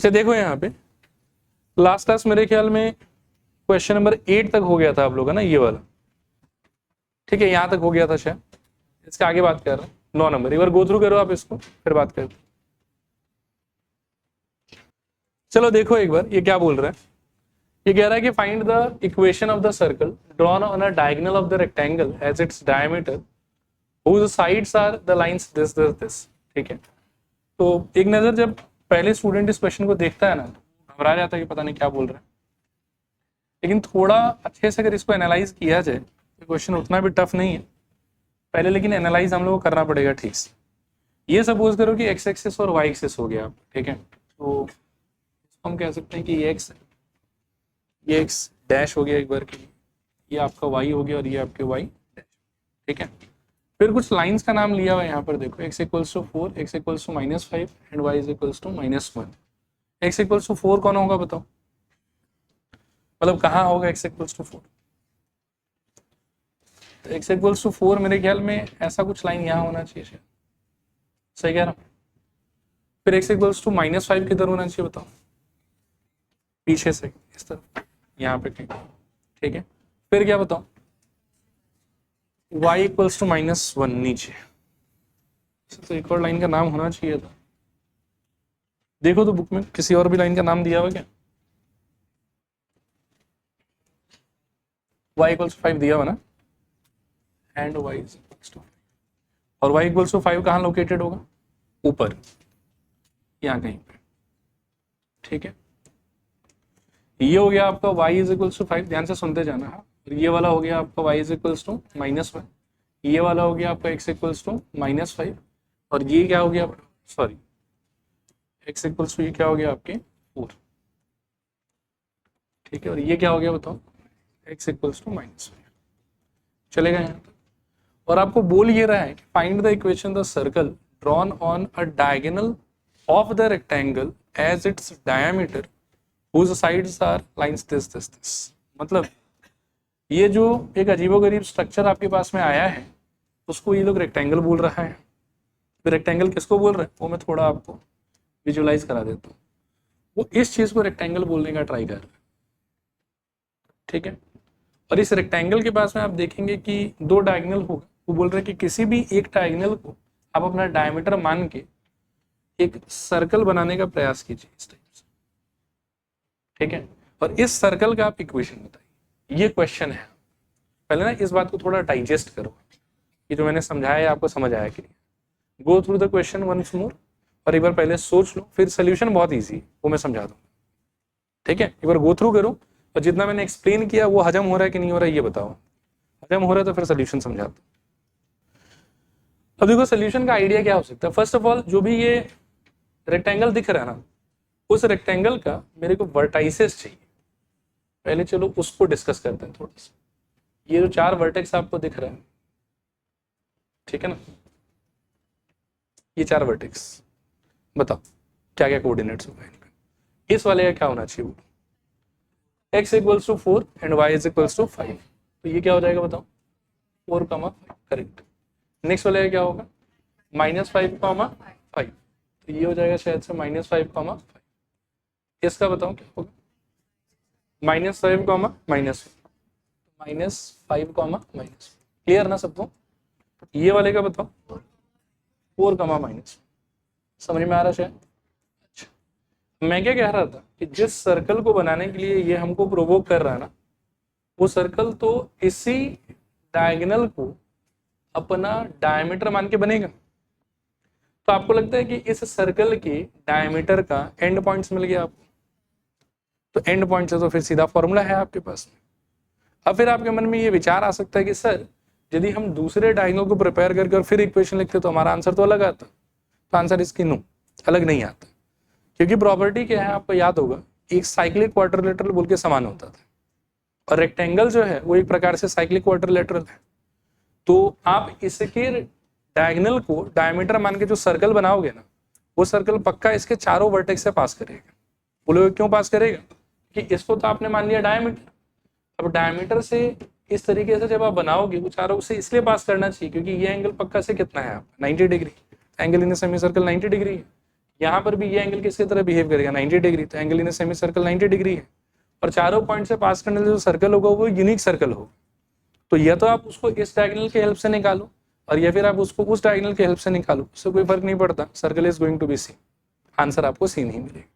अच्छा देखो यहाँ पे लास्ट क्लास मेरे ख्याल में क्वेश्चन नंबर 8 तक हो गया था आप लोग का ना, ये वाला, ठीक है, यहाँ तक हो गया था शायद। इसके आगे बात कर रहे हैं 9 नंबर, एक बार गो थ्रू करो आप इसको, फिर बात करते। चलो देखो एक बार ये क्या बोल रहा है। ये कह रहा है कि find the equation of the circle drawn on a diagonal of the rectangle as its diameter whose sides are the lines this। ठीक है, तो एक नजर जब पहले स्टूडेंट इस क्वेश्चन को देखता है ना, घबरा जाता है कि पता नहीं क्या बोल रहा है, लेकिन थोड़ा अच्छे से अगर इसको एनालाइज किया जाए तो क्वेश्चन उतना भी टफ नहीं है पहले, लेकिन एनालाइज हम लोग को करना पड़ेगा ठीक से। ये सपोज करो कि एक्स एक्सिस और वाई एक्सिस हो गया, ठीक है, तो हम कह सकते हैं कि ये एक्स डैश हो गया एक बार की, ये आपका वाई हो गया और ये आपके वाई डैश, ठीक है। फिर कुछ लाइंस का नाम लिया हुआ है यहाँ पर, देखो x equals to 4, x equals to -5 and y is equals to -1। x equals to 4 कौन होगा बताओ, मतलब कहाँ होगा x इक्वल्स टू 4? तो x इक्वल्स टू 4 मेरे ख्याल में ऐसा कुछ लाइन यहाँ होना चाहिए शायद, सही कह रहा हूँ। फिर x इक्वल्स टू -5 किधर होना चाहिए बताओ, पीछे से इस तरफ, यहाँ पे कहीं, ठीक है। फिर क्या बताओ, y इक्वल्स टू -1 नीचे, तो एक और लाइन का नाम होना चाहिए था। देखो तो बुक में किसी और भी लाइन का नाम दिया हुआ क्या, y इक्वल्स टू 5 दिया हुआ ना, and y is equals to 5, और y इक्वल्स टू 5 कहाँ लोकेटेड होगा, ऊपर यहाँ कहीं पे, ठीक है। ये हो गया आपका y इज इक्वल्स टू 5, ध्यान से सुनते जाना। हाँ, ये वाला हो गया आपका y इज इक्वल्स टू -1, ये वाला हो गया आपका x इक्वल्स टू -5, और ये क्या हो गया, सॉरी x इक्वल्स टू ये क्या हो गया आपके 4, ठीक है, और ये क्या हो गया बताओ, x इक्वल्स टू -5, चलेगा यहाँ तक। और आपको बोल ये रहा है कि find the equation the circle drawn on a diagonal of the rectangle as its diameter whose sides are lines this। मतलब ये जो एक अजीबोगरीब स्ट्रक्चर आपके पास में आया है उसको ये लोग रेक्टेंगल बोल रहा है। फिर रेक्टेंगल किसको बोल रहे हैं वो मैं थोड़ा आपको विजुअलाइज करा देता हूँ। वो इस चीज को रेक्टेंगल बोलने का ट्राई कर रहे हैं, ठीक है। और इस रेक्टेंगल के पास में आप देखेंगे कि 2 डायगोनल होगा, वो बोल रहे हैं कि किसी भी एक डायगोनल को आप अपना डायमीटर मान के एक सर्कल बनाने का प्रयास कीजिए इस टाइप से, ठीक है। और इस सर्कल का आप इक्वेशन बताइए, ये क्वेश्चन है। पहले ना इस बात को थोड़ा डाइजेस्ट करो कि जो मैंने समझाया है आपको समझ आया कि नहीं। Go through the question once more, और एक बार पहले सोच लो, फिर सोल्यूशन बहुत इजी है वो मैं समझा दूंगा, ठीक है। एक बार गो थ्रू करो और जितना मैंने एक्सप्लेन किया वो हजम हो रहा है कि नहीं हो रहा है ये बताओ। हजम हो रहा है तो फिर सोल्यूशन समझा दो। अब देखो सोल्यूशन का आइडिया क्या हो सकता है। फर्स्ट ऑफ ऑल जो भी ये रेक्टेंगल दिख रहा है ना, उस रेक्टेंगल का मेरे को वर्टाइसेस चाहिए। पहले चलो उसको डिस्कस करते हैं थोड़ा सा। ये जो 4 वर्टेक्स आपको दिख रहा है, ठीक है ना, ये 4 वर्टेक्स बताओ क्या क्या कोऑर्डिनेट्स होगा इनका। इस वाले का क्या होना चाहिए, वो x equals to 4 and y is equals to 5, तो ये क्या हो जाएगा बताओ, 4, 5, करेक्ट। नेक्स्ट वाले का क्या होगा, -5, 5, तो ये हो जाएगा शायद से -5, 5। इसका बताओ क्या होगा, -5, -5, क्लियर ना सबको। ये वाले का बताओ 4, समझ में आ रहा शायद। अच्छा मैं क्या कह रहा था कि जिस सर्कल को बनाने के लिए ये हमको प्रोवोक कर रहा है ना, वो सर्कल तो इसी डायगोनल को अपना डायमीटर मान के बनेगा। तो आपको लगता है कि इस सर्कल के डायमीटर का एंड पॉइंट्स मिल गया आपको, तो एंड पॉइंट से तो फिर सीधा फॉर्मूला है आपके पास। अब फिर आपके मन में ये विचार आ सकता है कि सर यदि हम दूसरे डायगोनल को प्रिपेयर करके और फिर इक्वेशन लिखते तो हमारा आंसर तो अलग आता। तो आंसर इसकी नो, अलग नहीं आता, क्योंकि प्रॉपर्टी क्या है आपको याद होगा, एक साइक्लिक क्वाड्रिलेटरल बोल के समान होता था, और रेक्टेंगल जो है वो एक प्रकार से साइक्लिक क्वाड्रिलेटरल है। तो आप इसके डायगोनल को डायमीटर मान के जो सर्कल बनाओगे ना, वो सर्कल पक्का इसके चारों वर्टेक्स से पास करेगा। बोलोगे क्यों पास करेगा, कि इसको तो आपने मान लिया डायमीटर, अब डायमीटर से इस तरीके से जब आप बनाओगे वो चारों से इसलिए पास करना चाहिए क्योंकि ये एंगल पक्का से कितना है आप 90 degree, angle in semi circle 90 degree है। यहाँ पर भी ये एंगल किसकी तरह बिहेव करेगा, 90 डिग्री। तो angle in semi circle 90 degree है, और चारों पॉइंट से पास करने वाला जो सर्कल होगा वो यूनिक सर्कल होगा। तो या तो आप उसको इस डायगोनल के हेल्प से निकालो, और या फिर आप उसको उस डायगोनल के हेल्प से निकालो, उससे कोई फर्क नहीं पड़ता, circle is going to be C. Answer आपको सी नहीं मिलेगा।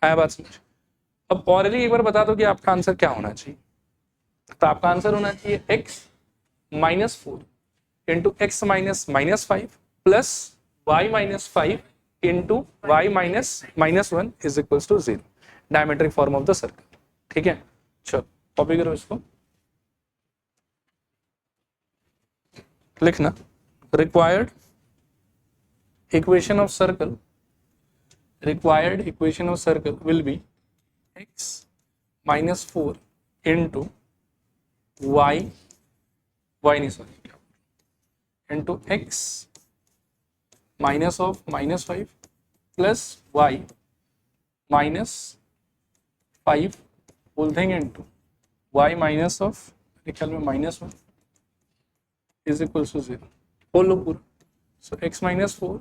आया बात समझ? अब ऑरली एक बार बता दो कि आपका आंसर क्या होना चाहिए। तो आपका आंसर होना चाहिए x minus 4 into x minus minus 5 plus y minus 5 into y minus 1 is equals to 0, diametric form of the circle. ठीक है, चलो कॉपी करो इसको, लिखना required equation of circle, required equation of circle will be x minus 4 into y नहीं sorry into x minus of minus 5 plus y minus 5 whole thing into y minus of मेरे ख्याल में minus 1 is equals to 0 whole लो पूरा। so x minus 4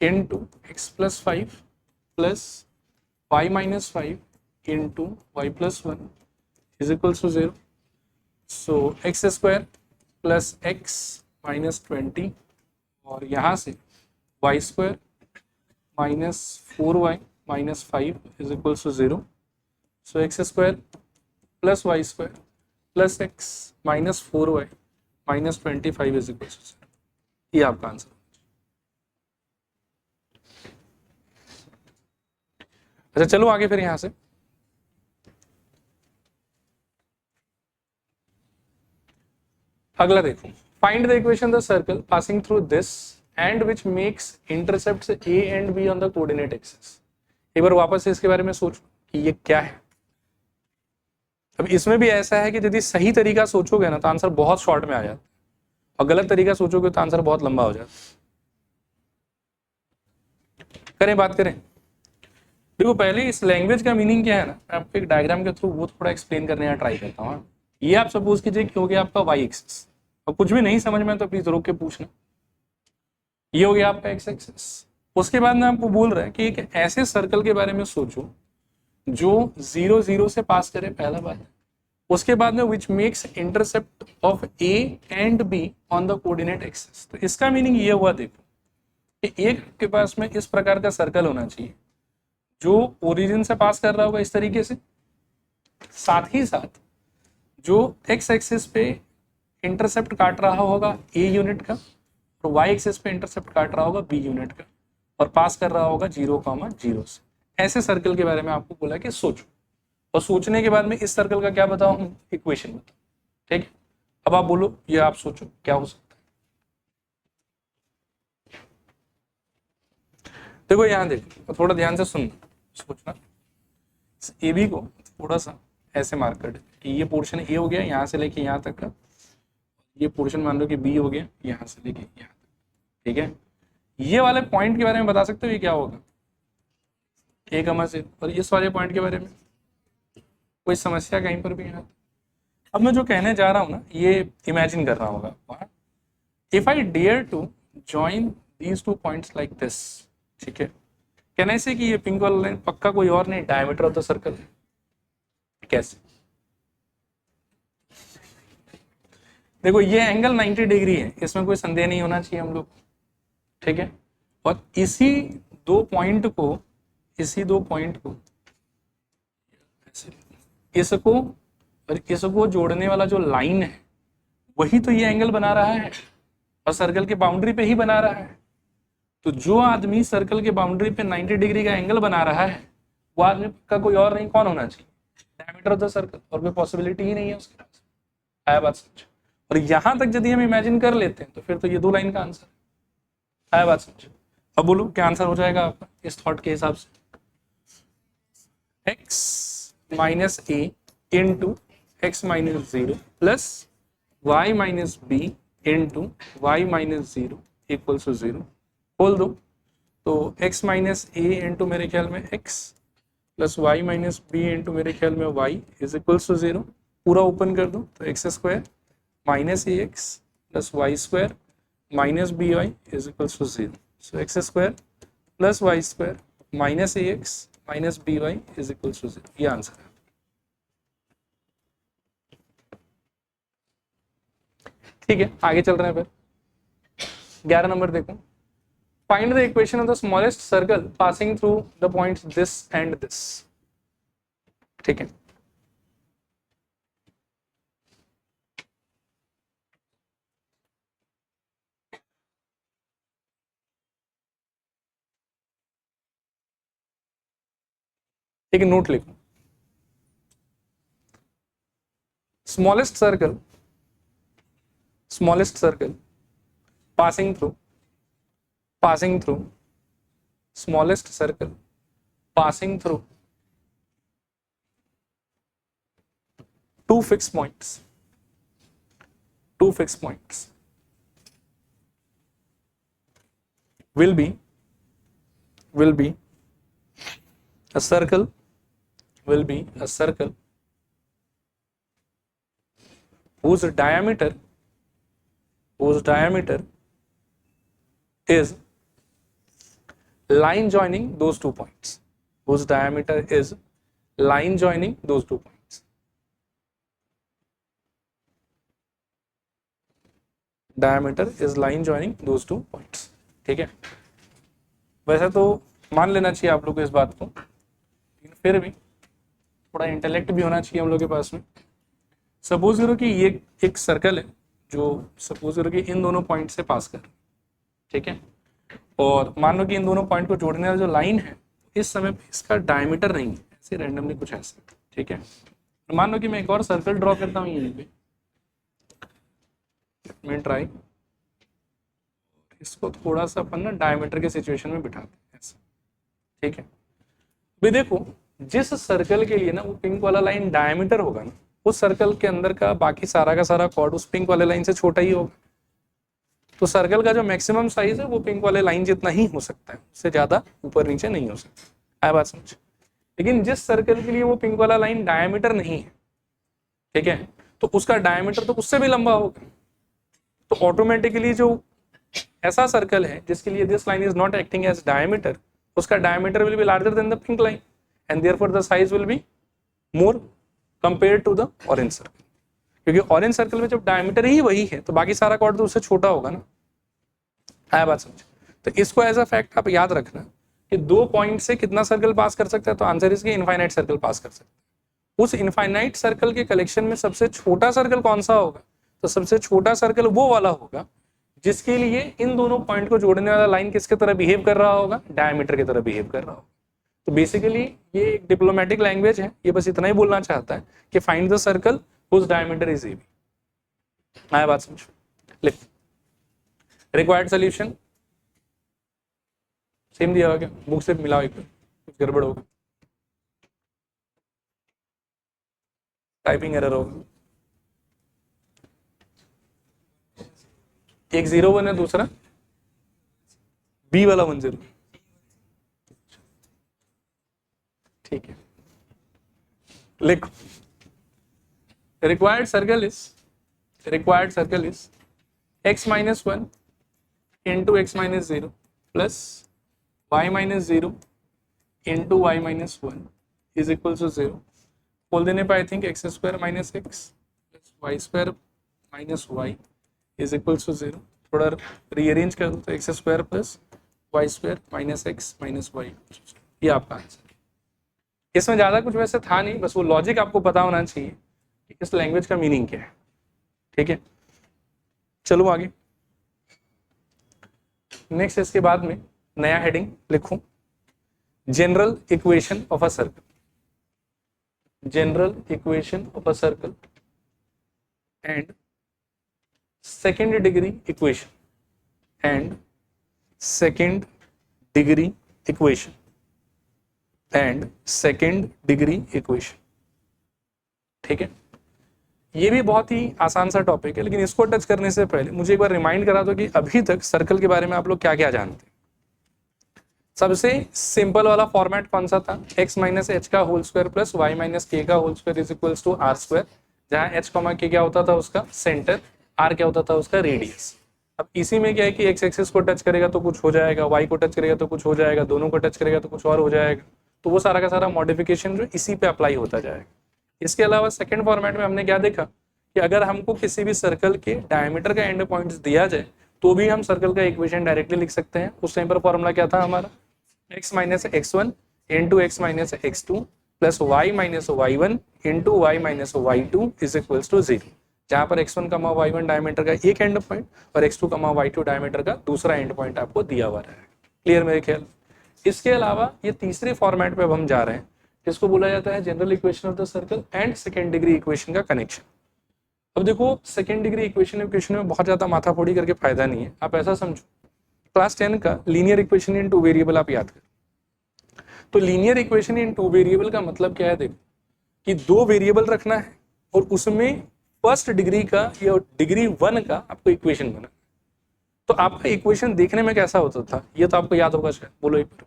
into x plus 5 plus y minus 5 into y plus 1 is equals to 0. So x square plus x minus 20 और यहाँ से y square minus 4y minus 5 is equals to 0. So x square plus y square plus x minus 4y minus 25 is equals to 0. ये आपका answer. अच्छा चलो आगे फिर यहां से, अगला देखो, find the equation the circle passing through this and which makes intercepts A and be on the coordinate axis. एक बार वापस से इसके बारे में सोचो कि ये क्या है। अब इसमें भी ऐसा है कि यदि सही तरीका सोचोगे ना तो आंसर बहुत शॉर्ट में आ जाता है, और गलत तरीका सोचोगे तो आंसर बहुत लंबा हो जाता है। करें बात करें, देखो पहले इस लैंग्वेज का मीनिंग क्या है ना, मैं आपको एक डायग्राम के थ्रू वो थोड़ा एक्सप्लेन करने का ट्राई करता हूँ। ये आप सपोज कीजिए कि हो गया आपका वाई एक्सिस, और कुछ भी नहीं समझ में तो प्लीज रोक के पूछना। ये हो गया आपका एक्स एक्सिस। उसके बाद में आपको बोल रहा है कि एक ऐसे सर्कल के बारे में सोचो जो 0 0 से पास करे, पहला बात। उसके बाद में which makes intercept of A and be on the coordinate axis. तो इसका मीनिंग ये हुआ, देखो कि एक के पास में इस प्रकार का सर्कल होना चाहिए जो ओरिजिन से पास कर रहा होगा इस तरीके से, साथ ही साथ जो एक्स एक्सिस पे इंटरसेप्ट काट रहा होगा ए यूनिट का, और वाई एक्सिस पे इंटरसेप्ट काट रहा होगा बी यूनिट का, और पास कर रहा होगा 0,0 से। ऐसे सर्कल के बारे में आपको बोला कि सोचो, और सोचने के बाद में इस सर्कल का क्या बताऊं, इक्वेशन बताओ। ठीक है, अब आप बोलो, ये आप सोचो क्या हो सकता है। देखो यहाँ देखो, थोड़ा ध्यान से सुनना, सोचना। ए बी को थोड़ा सा ऐसे मार्क कर दे कि ये पोर्शन ए हो गया यहाँ से लेके यहाँ तक का, ये पोर्शन मान लो कि बी हो गया यहाँ से लेके यहाँ तक। ठीक है, ये वाले पॉइंट के बारे में बता सकते हो ये क्या होगा, ए कमा से। और इस वाले पॉइंट के बारे में कोई समस्या कहीं पर भी यहाँ। अब मैं जो कहने जा रहा हूँ ना, ये इमेजिन कर रहा होगा, if I dare to join these 2 points like this. ठीक है, कहना ऐसे कि ये पिंक वाला लाइन पक्का कोई और नहीं, डायमीटर ऑफ द सर्कल है। कैसे, देखो ये एंगल 90 डिग्री है, इसमें कोई संदेह नहीं होना चाहिए हम लोग। ठीक है, और इसी दो पॉइंट को इसको और इसको जोड़ने वाला जो लाइन है वही तो ये एंगल बना रहा है, और सर्कल के बाउंड्री पे ही बना रहा है। तो जो आदमी सर्कल के बाउंड्री पे 90 डिग्री का एंगल बना रहा है वो आदमी का कोई और नहीं, कौन होना चाहिए, डायमीटर ऑफ द सर्कल। और कोई पॉसिबिलिटी ही नहीं है उसके पास। आया बात समझ? और यहां तक यदि हम इमेजिन कर लेते हैं तो फिर तो ये 2 लाइन का आंसर। आया बात समझ? अब बोलो क्या आंसर हो जाएगा आपका इस थॉट के हिसाब से, x minus A into x minus 0 plus y minus B into y minus 0 equals to 0। खोल दो तो x माइनस ए इंटू मेरे ख्याल में x plus y minus B into मेरे ख्याल में y इज इक्वल्स टू 0। पूरा ओपन कर दो तो x square minus A x plus y square minus B y is equals to 0। So x square plus y square minus A x minus B y is equal to 0, ये answer है। ठीक है, आगे चल रहे हैं फिर 11 नंबर देखो, find the equation of the smallest circle passing through the points this and this. ठीक है, एक नोट लिखो, smallest circle passing through smallest circle passing through two fixed points will be a circle whose diameter is line joining those 2 points, whose diameter is line joining those 2 points, diameter is line joining those 2 points। ठीक है, वैसे तो मान लेना चाहिए आप लोग को इस बात को, लेकिन फिर भी थोड़ा इंटेलेक्ट भी होना चाहिए हम लोग के पास में। सपोज करो कि ये एक सर्कल है जो सपोज करो कि इन दोनों पॉइंट से पास कर, ठीक है, और मान लो कि इन दोनों पॉइंट को जोड़ने वाला जो लाइन है इस समय पे इसका डायमीटर नहीं है, ऐसे रैंडमली कुछ ऐसे, ठीक है। मान लो कि मैं एक और सर्कल ड्रॉ करता हूँ यहीं पे, मैं ट्राई, इसको थोड़ा सा अपन ना डायमीटर के सिचुएशन में बिठाते हैं ऐसे, ठीक है। भी देखो जिस सर्कल के लिए ना वो पिंक वाला लाइन डायमीटर होगा ना, उस सर्कल के अंदर का बाकी सारा का सारा कॉर्ड उस पिंक वाले लाइन से छोटा ही होगा, तो सर्कल का जो मैक्सिमम साइज है वो पिंक वाले लाइन जितना ही हो सकता है, उससे ज्यादा ऊपर नीचे नहीं हो सकता, आया बात समझ। लेकिन जिस सर्कल के लिए वो पिंक वाला लाइन डायमीटर नहीं है, ठीक है, तो उसका डायमीटर तो उससे भी लंबा होगा, तो ऑटोमेटिकली जो ऐसा सर्कल है जिसके लिए this line is not acting as diameter, उसका diameter will be larger than the pink line and therefore the size will be more compare to the orange circle, क्योंकि ऑरेंज सर्कल में जब diameter ही वही है तो बाकी सारा कॉर्ड तो उससे छोटा होगा ना, आया बात समझ। तो इसको एज अ फैक्ट आप याद रखना कि 2 पॉइंट से कितना सर्कल पास कर सकता है, तो आंसर इसके इनफाइनाइट सर्कल पास कर सकता है। उस इनफाइनाइट सर्कल के कलेक्शन में सबसे छोटा सर्कल कौन सा होगा, तो सबसे छोटा सर्कल वो वाला होगा जिसके लिए इन दोनों पॉइंट को जोड़ने वाला लाइन किसके तरह बिहेव कर रहा होगा, डायमीटर की तरह बिहेव कर रहा होगा। तो बेसिकली ये एक डिप्लोमेटिक लैंग्वेज है, ये बस इतना ही बोलना चाहता है कि find the circle whose diameter is AB। आया बात समझ, लिख रिक्वायर्ड सॉल्यूशन सेम दिया हुआ क्या, बुक से मिलाओ, एक कुछ गड़बड़ होगा, टाइपिंग एरर होगा, एक 0 1 है, दूसरा B वाला 1 0, ठीक है। लिखो required circle is x minus 1 into x minus 0 plus y minus 0 into y minus 1 is equal to 0। खोल देने पे I think x square minus x plus y square minus y is equal to 0। थोड़ा rearrange कर दो तो x square plus y square minus x minus y, ये आपका answer. इसमें ज्यादा कुछ वैसे था नहीं, बस वो लॉजिक आपको पता होना चाहिए कि इस लैंग्वेज का मीनिंग क्या है, ठीक है। चलो आगे, नेक्स्ट इसके बाद में नया हेडिंग लिखूं, general equation of a circle, general equation of a circle and second degree equation, and second degree equation, and second degree equation, ठीक है। ये भी बहुत ही आसान सा टॉपिक है, लेकिन इसको टच करने से पहले मुझे एक बार रिमाइंड करा दो कि अभी तक सर्कल के बारे में आप लोग क्या क्या जानते हैं। सबसे सिंपल वाला फॉर्मेट कौन सा था, x माइनस एच का whole square plus y minus के का whole square is equals to are square, जहां h कॉमा के क्या होता था उसका सेंटर, r क्या होता था उसका रेडियस। अब इसी में क्या है कि एक्स एक्सिस को टच करेगा तो कुछ हो जाएगा, वाई को टच करेगा तो कुछ हो जाएगा, दोनों को टच करेगा तो कुछ और हो जाएगा। तो वो सारा का सारा मॉडिफिकेशन जो इसी पे अप्लाई होता जाएगा। इसके अलावा सेकंड फॉर्मेट में हमने क्या देखा कि अगर हमको किसी भी सर्कल के डायमीटर का एंड पॉइंट्स दिया जाए तो भी हम सर्कल का इक्वेशन डायरेक्टली लिख सकते हैं। उस टाइम पर फॉर्मूला क्या था हमारा, x minus x1 into x minus x2 plus y minus y1 into y minus y2 is equals to 0, जहां पर x1 कमा y1 डायमीटर का एक एंड पॉइंट और x2 कमा y2 डायमीटर का दूसरा एंड पॉइंट आपको दिया हुआ है। क्लियर मेरे ख्याल। इसके अलावा ये तीसरे फॉर्मेट पे अब हम जा रहे हैं जिसको बोला जाता है general equation of the circle and second degree equation का कनेक्शन। अब देखो सेकेंड डिग्री इक्वेशन में बहुत ज्यादा माथाफोड़ी करके फायदा नहीं है। आप ऐसा समझो, क्लास 10 का linear equation in two variable आप याद करो। तो linear equation in two variable का मतलब क्या है, देखो कि दो वेरिएबल रखना है और उसमें फर्स्ट डिग्री का या डिग्री 1 का आपको इक्वेशन बना। तो आपका इक्वेशन देखने में कैसा होता था, ये तो आपको याद होगा शायद, बोलो एक बार,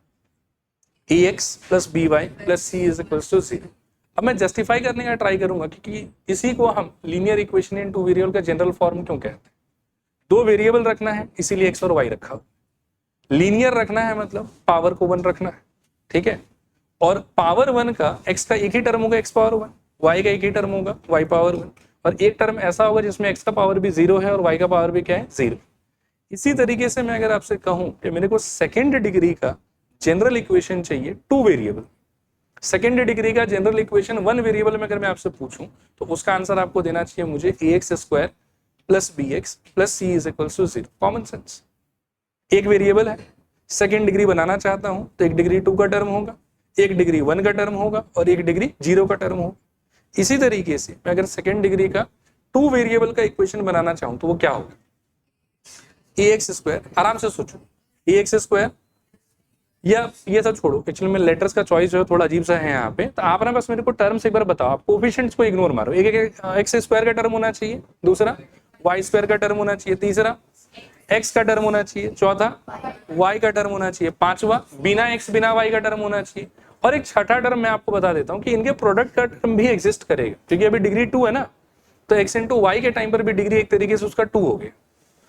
ax plus B y plus C is equals to 0। अब मैं जस्टिफाई करने का ट्राई करूंगा क्योंकि इसी को हम linear equation in two variable का जनरल फॉर्म क्यों कहते हैं। दो वेरिएबल रखना है इसीलिए एक्स और वाई रखा हो। लीनियर रखना है मतलब पावर को 1 रखना है, ठीक है। और पावर 1 का एक्स का एक ही टर्म होगा एक्स पावर 1, वाई का एक ही टर्म होगा वाई पावर 1, और एक टर्म ऐसा होगा जिसमें एक्स का पावर भी 0 है और वाई का पावर भी क्या है 0। इसी तरीके से मैं अगर आपसे कहूं कि मेरे को सेकेंड डिग्री का जनरल इक्वेशन चाहिए टू वेरिएबल, सेकेंड डिग्री का जनरल इक्वेशन 1 वेरिएबल में अगर मैं आपसे पूछूं तो उसका आंसर आपको देना चाहिए मुझे ax square plus B x plus C is equal to 0। Common sense. एक वेरिएबल है, सेकेंड डिग्री बनाना चाहता हूं तो एक डिग्री 2 का टर्म होगा, एक डिग्री 1 का टर्म होगा और एक डिग्री 0 का टर्म होगा। इसी तरीके से मैं अगर सेकेंड डिग्री का टू वेरिएबल का इक्वेशन बनाना चाहूं तो वो क्या होगा, ax स्क्वायर, आराम से सोचो, ax स्क्वायर, या ये सब छोड़ो, एक्चुअली में लेटर्स का चॉइस जो है थोड़ा अजीब सा है यहाँ पे, तो आप ना बस मेरे को टर्म्स एक बार बताओ, आप कोफिशिएंट्स को इग्नोर मारो। एक एक्स स्क्वायर का टर्म होना चाहिए, दूसरा वाई स्क्वायर का टर्म होना चाहिए, तीसरा एक्स का टर्म होना चाहिए, चौथा वाई का टर्म होना चाहिए, पांचवा बिना एक्स बिना वाई का टर्म होना चाहिए, और एक छठा टर्म मैं आपको बता देता हूँ कि इनके प्रोडक्ट का टर्म भी एग्जिस्ट करेगा क्योंकि अभी डिग्री 2 है ना, तो एक्स इंटू वाई के टाइम पर भी डिग्री एक तरीके से उसका 2 हो गया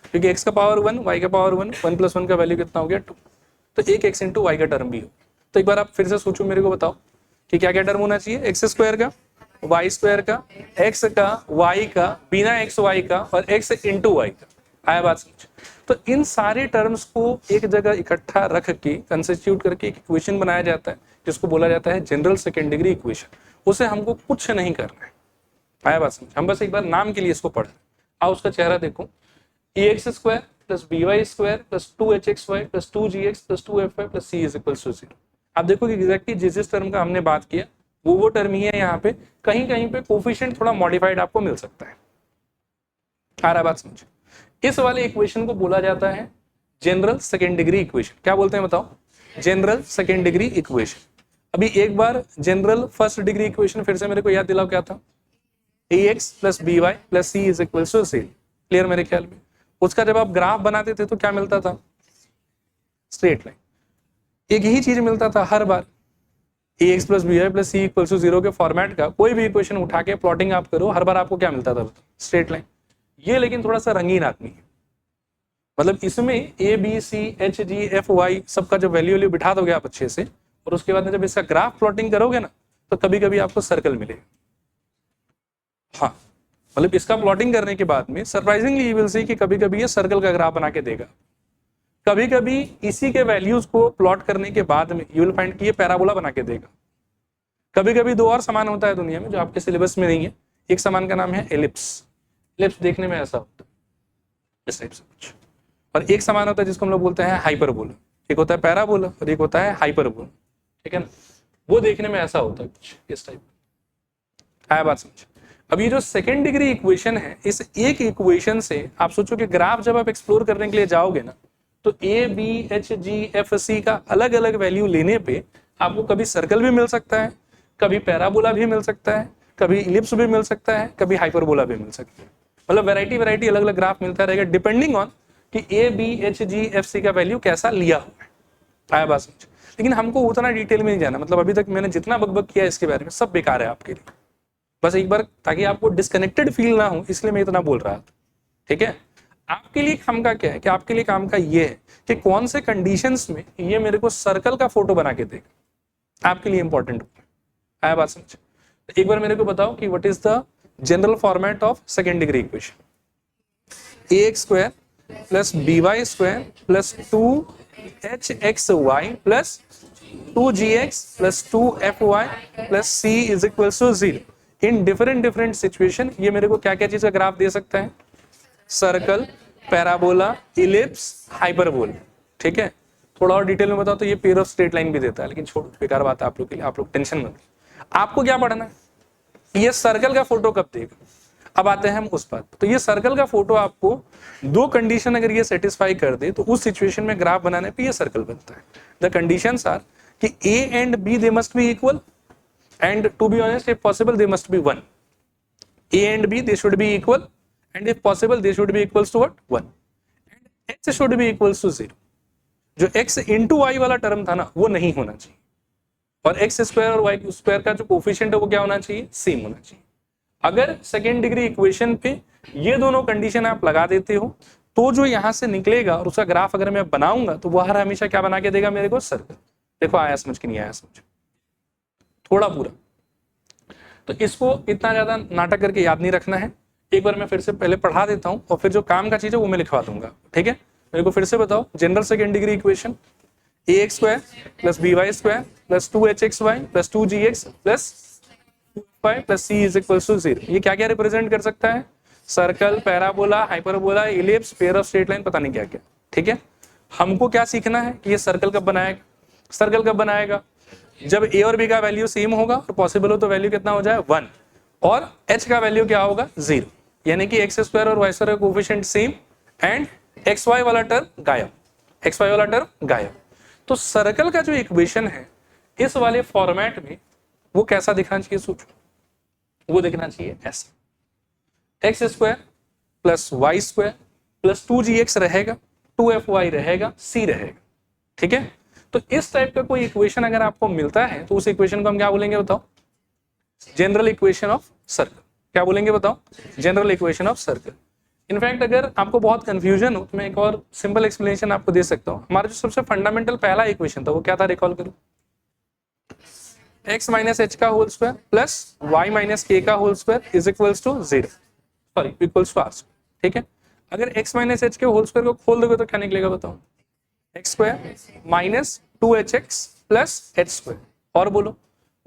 क्योंकि एक्स का पावर 1 वाई का पावर 1, 1 प्लस 1 का वैल्यू कितना हो गया 2, तो एक एक्स इंटू वाई का टर्म भी हो। तो एक बार आप फिर से सोचो, मेरे को बताओ कि क्या क्या टर्म होना चाहिए, एक्स स्क्वायर का, वाई स्क्वायर का, एक्स का, वाई का, बिना एक्स वाई का और एक्स इंटू वाई का। आया बात समझ। तो इन सारे टर्म्स को एक जगह इकट्ठा रख के कंस्टिट्यूट करके एक इक्वेशन बनाया जाता है जिसको बोला जाता है जनरल सेकेंड डिग्री इक्वेशन। उसे हमको कुछ नहीं करना है। आया बात समझ। हम बस एक बार नाम के लिए इसको पढ़, आओ उसका चेहरा देखो, ax square plus B y square plus 2hxy plus 2gx plus 2fy plus c is equal to 0। आप देखो कि एग्जैक्टली जिस टर्म का हमने बात किया वो टर्म ही है यहाँ पे, कहीं कहीं पे कोफिशिएंट थोड़ा मॉडिफाइड आपको मिल सकता है। आ रहा बात समझ। इस वाले इक्वेशन को बोला जाता है जनरल सेकेंड डिग्री इक्वेशन। क्या बोलते हैं बताओ, जनरल सेकेंड डिग्री इक्वेशन। अभी एक बार जनरल फर्स्ट डिग्री इक्वेशन फिर से मेरे को याद दिलाओ, क्या था, ax plus B y plus C is equal to 0। Clear मेरे ख्याल में। उसका जब आप ग्राफ बनाते थे तो क्या मिलता था, स्ट्रेट लाइन। एक ही चीज मिलता था हर बार, ax plus B y plus C equal to 0 के फॉर्मेट का कोई भी इक्वेशन उठा के प्लॉटिंग आप करो, हर बार आपको क्या मिलता था, स्ट्रेट लाइन। ये लेकिन थोड़ा सा रंगीन आदमी है, मतलब इसमें A B C H G F Y सबका जब वैल्यू बिठा दोगे आप अच्छे से, और उसके बाद में जब इसका ग्राफ प्लॉटिंग करोगे ना तो कभी कभी आपको सर्कल मिलेगा। हाँ, मतलब इसका प्लॉटिंग करने के बाद में सरप्राइजिंगली यू विल सी कि कभी कभी ये सर्कल का ग्राफ बना के देगा, कभी कभी इसी के वैल्यूज को प्लॉट करने के बाद में यू विल फाइंड कि ये पैराबोला बना के देगा। कभी कभी दो और समान होता है दुनिया में जो आपके सिलेबस में नहीं है। एक समान का नाम है एलिप्स। एलिप्स देखने में ऐसा होता है, इस टाइप से कुछ, और एक समान होता है जिसको हम लोग बोलते हैं हाइपरबोला। एक होता है पैराबोला और एक होता है हाइपरबोला, ठीक है ना। वो देखने में ऐसा होता है कुछ इस टाइप। आया बात समझ। अब ये जो सेकेंड डिग्री इक्वेशन है, इस एक इक्वेशन से आप सोचो कि ग्राफ जब आप एक्सप्लोर करने के लिए जाओगे ना तो A B H G F C का अलग अलग वैल्यू लेने पे आपको कभी सर्कल भी मिल सकता है, कभी पैराबोला भी मिल सकता है, कभी इलिप्स भी मिल सकता है, कभी हाइपरबोला भी मिल सकता है। मतलब वैरायटी अलग अलग ग्राफ मिलता रहेगा डिपेंडिंग ऑन कि A B H G F C का वैल्यू कैसा लिया हुआ है। आया बात समझ। लेकिन हमको उतना डिटेल में नहीं जाना, मतलब अभी तक मैंने जितना बकबक किया इसके बारे में सब बेकार है आपके लिए, बस एक बार ताकि आपको डिस्कनेक्टेड फील ना हो इसलिए मैं इतना बोल रहा था, ठीक है। आपके लिए काम का क्या है कि आपके लिए काम का ये है कि कौन से कंडीशंस में ये मेरे को सर्कल का फोटो बना के देगा, आपके लिए इंपॉर्टेंट आया बात समझ। तो एक बार मेरे को बताओ कि what is the general format of second degree equation, ax square plus by square plus 2hxy plus 2gx plus 2fy plus c is equal to 0 in different situation. ये मेरे को क्या क्या चीज का ग्राफ दे सकता है, सर्कल, पैराबोला, इलिप्स, हाइपरबोला। ठीक है, थोड़ा और डिटेल में बताओ तो ये पेयर ऑफ स्ट्रेट लाइन भी देता है, लेकिन छोड़ बेकार बात है आप लोग के लिए, आप लोग टेंशन मत। आपको क्या पढ़ना है, ये सर्कल का फोटो कब देगा। अब आते हैं हम उस बात, तो ये सर्कल का फोटो आपको दो कंडीशन अगर ये सेटिस्फाई कर दे तो उस सिचुएशन में ग्राफ बनाने पे ये सर्कल बनता है। द कंडीशंस आर कि a and b they must be equal and to be honest if possible they must be 1। a and b they should be equal and if possible they should be equals to what 1 and h should be equals to 0। जो x into y वाला term था ना वो नहीं होना चाहिए, और x square और वाई स्क्वायर का जो कोफिशिएंट है वो क्या होना चाहिए, सेम होना चाहिए। अगर सेकेंड डिग्री इक्वेशन पे ये दोनों कंडीशन आप लगा देते हो तो जो यहां से निकलेगा और उसका ग्राफ अगर मैं बनाऊंगा तो वो हर हमेशा क्या बना के देगा मेरे को, सर्कल। देखो आया समझ कि नहीं आया समझ, थोड़ा पूरा। तो इसको इतना ज्यादा नाटक करके याद नहीं रखना है, एक बार मैं फिर से पहले पढ़ा देता हूं और फिर जो काम का चीज है वो मैं लिखवा दूंगा। ठीक है, मेरे को फिर से बताओ general second degree equation ax square plus by square plus 2hxy plus 2gx plus 2y plus c is equal to 0। ये क्या क्या रिप्रेजेंट कर सकता है, circle, parabola, hyperbola, ellipse, pair of straight line, पता नहीं क्या क्या। ठीक है, हमको क्या सीखना है कि ये सर्कल कब बनाएगा, सर्कल कब बनाएगा जब a और b का वैल्यू सेम होगा और पॉसिबल हो तो वैल्यू कितना हो जाए 1 और h का वैल्यू क्या होगा 0, यानी कि एक्स स्क्वायर और वाई स्क्वायर का coefficient same and x y वाला टर्म गायब, एक्स वाई वाला टर्म गायब। तो सर्कल का जो इक्वेशन है इस वाले फॉर्मेट में वो कैसा दिखना चाहिए, सोचो, वो दिखना चाहिए ऐसा, x square plus y square plus 2gx रहेगा, 2fy रहेगा, c रहेगा। ठीक है, तो इस टाइप का कोई इक्वेशन अगर आपको मिलता है तो उस इक्वेशन को हम क्या बोलेंगे बताओ, जनरल इक्वेशन ऑफ सर्कल। क्या बोलेंगे बताओ, general equation of circle. In fact अगर आपको बहुत कंफ्यूजन हो तो मैं एक और सिंपल एक्सप्लेनेशन आपको दे सकता हूं। हमारा जो सबसे फंडामेंटल पहला इक्वेशन था वो क्या था, रिकॉल करो, x माइनस एच का whole square plus y minus के का whole square is equals to 0, sorry equals to r। ठीक है, अगर x माइनस एच के होल स्क्वायर को खोल दोगे तो क्या निकलेगा बताओ, x square minus 2hx plus h square, और बोलो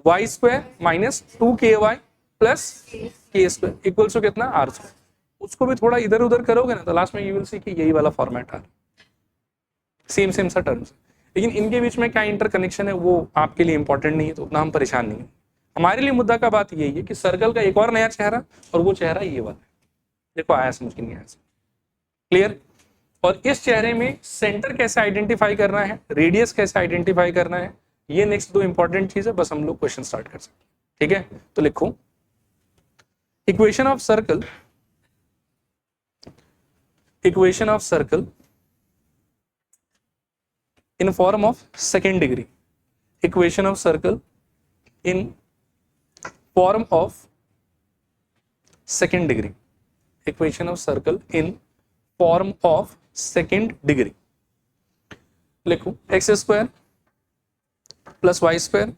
y square minus 2ky plus k square equals to कितना, r स्क्वायर। उसको भी थोड़ा इधर उधर करोगे ना तो लास्ट में यू विल सी कि यही वाला फॉर्मेट आ रहा है, सेम सेम सा टर्म्स। लेकिन इनके बीच में क्या इंटरकनेक्शन है वो आपके लिए इंपॉर्टेंट नहीं है, तो उतना हम परेशान नहीं है। हमारे लिए मुद्दा का बात यही है कि सर्कल का एक और नया चेहरा और वो चेहरा ये वाला है। देखो आया समझ के नहीं आया, क्लियर। और इस चेहरे में सेंटर कैसे आइडेंटिफाई करना है, रेडियस कैसे आइडेंटिफाई करना है, ये नेक्स्ट दो इंपॉर्टेंट चीज है, बस हम लोग क्वेश्चन स्टार्ट कर सकते हैं। ठीक है, तो लिखो equation of circle, equation of circle in form of second degree, equation of circle in form of second degree, equation of circle in form of second degree। लिखो x square plus y square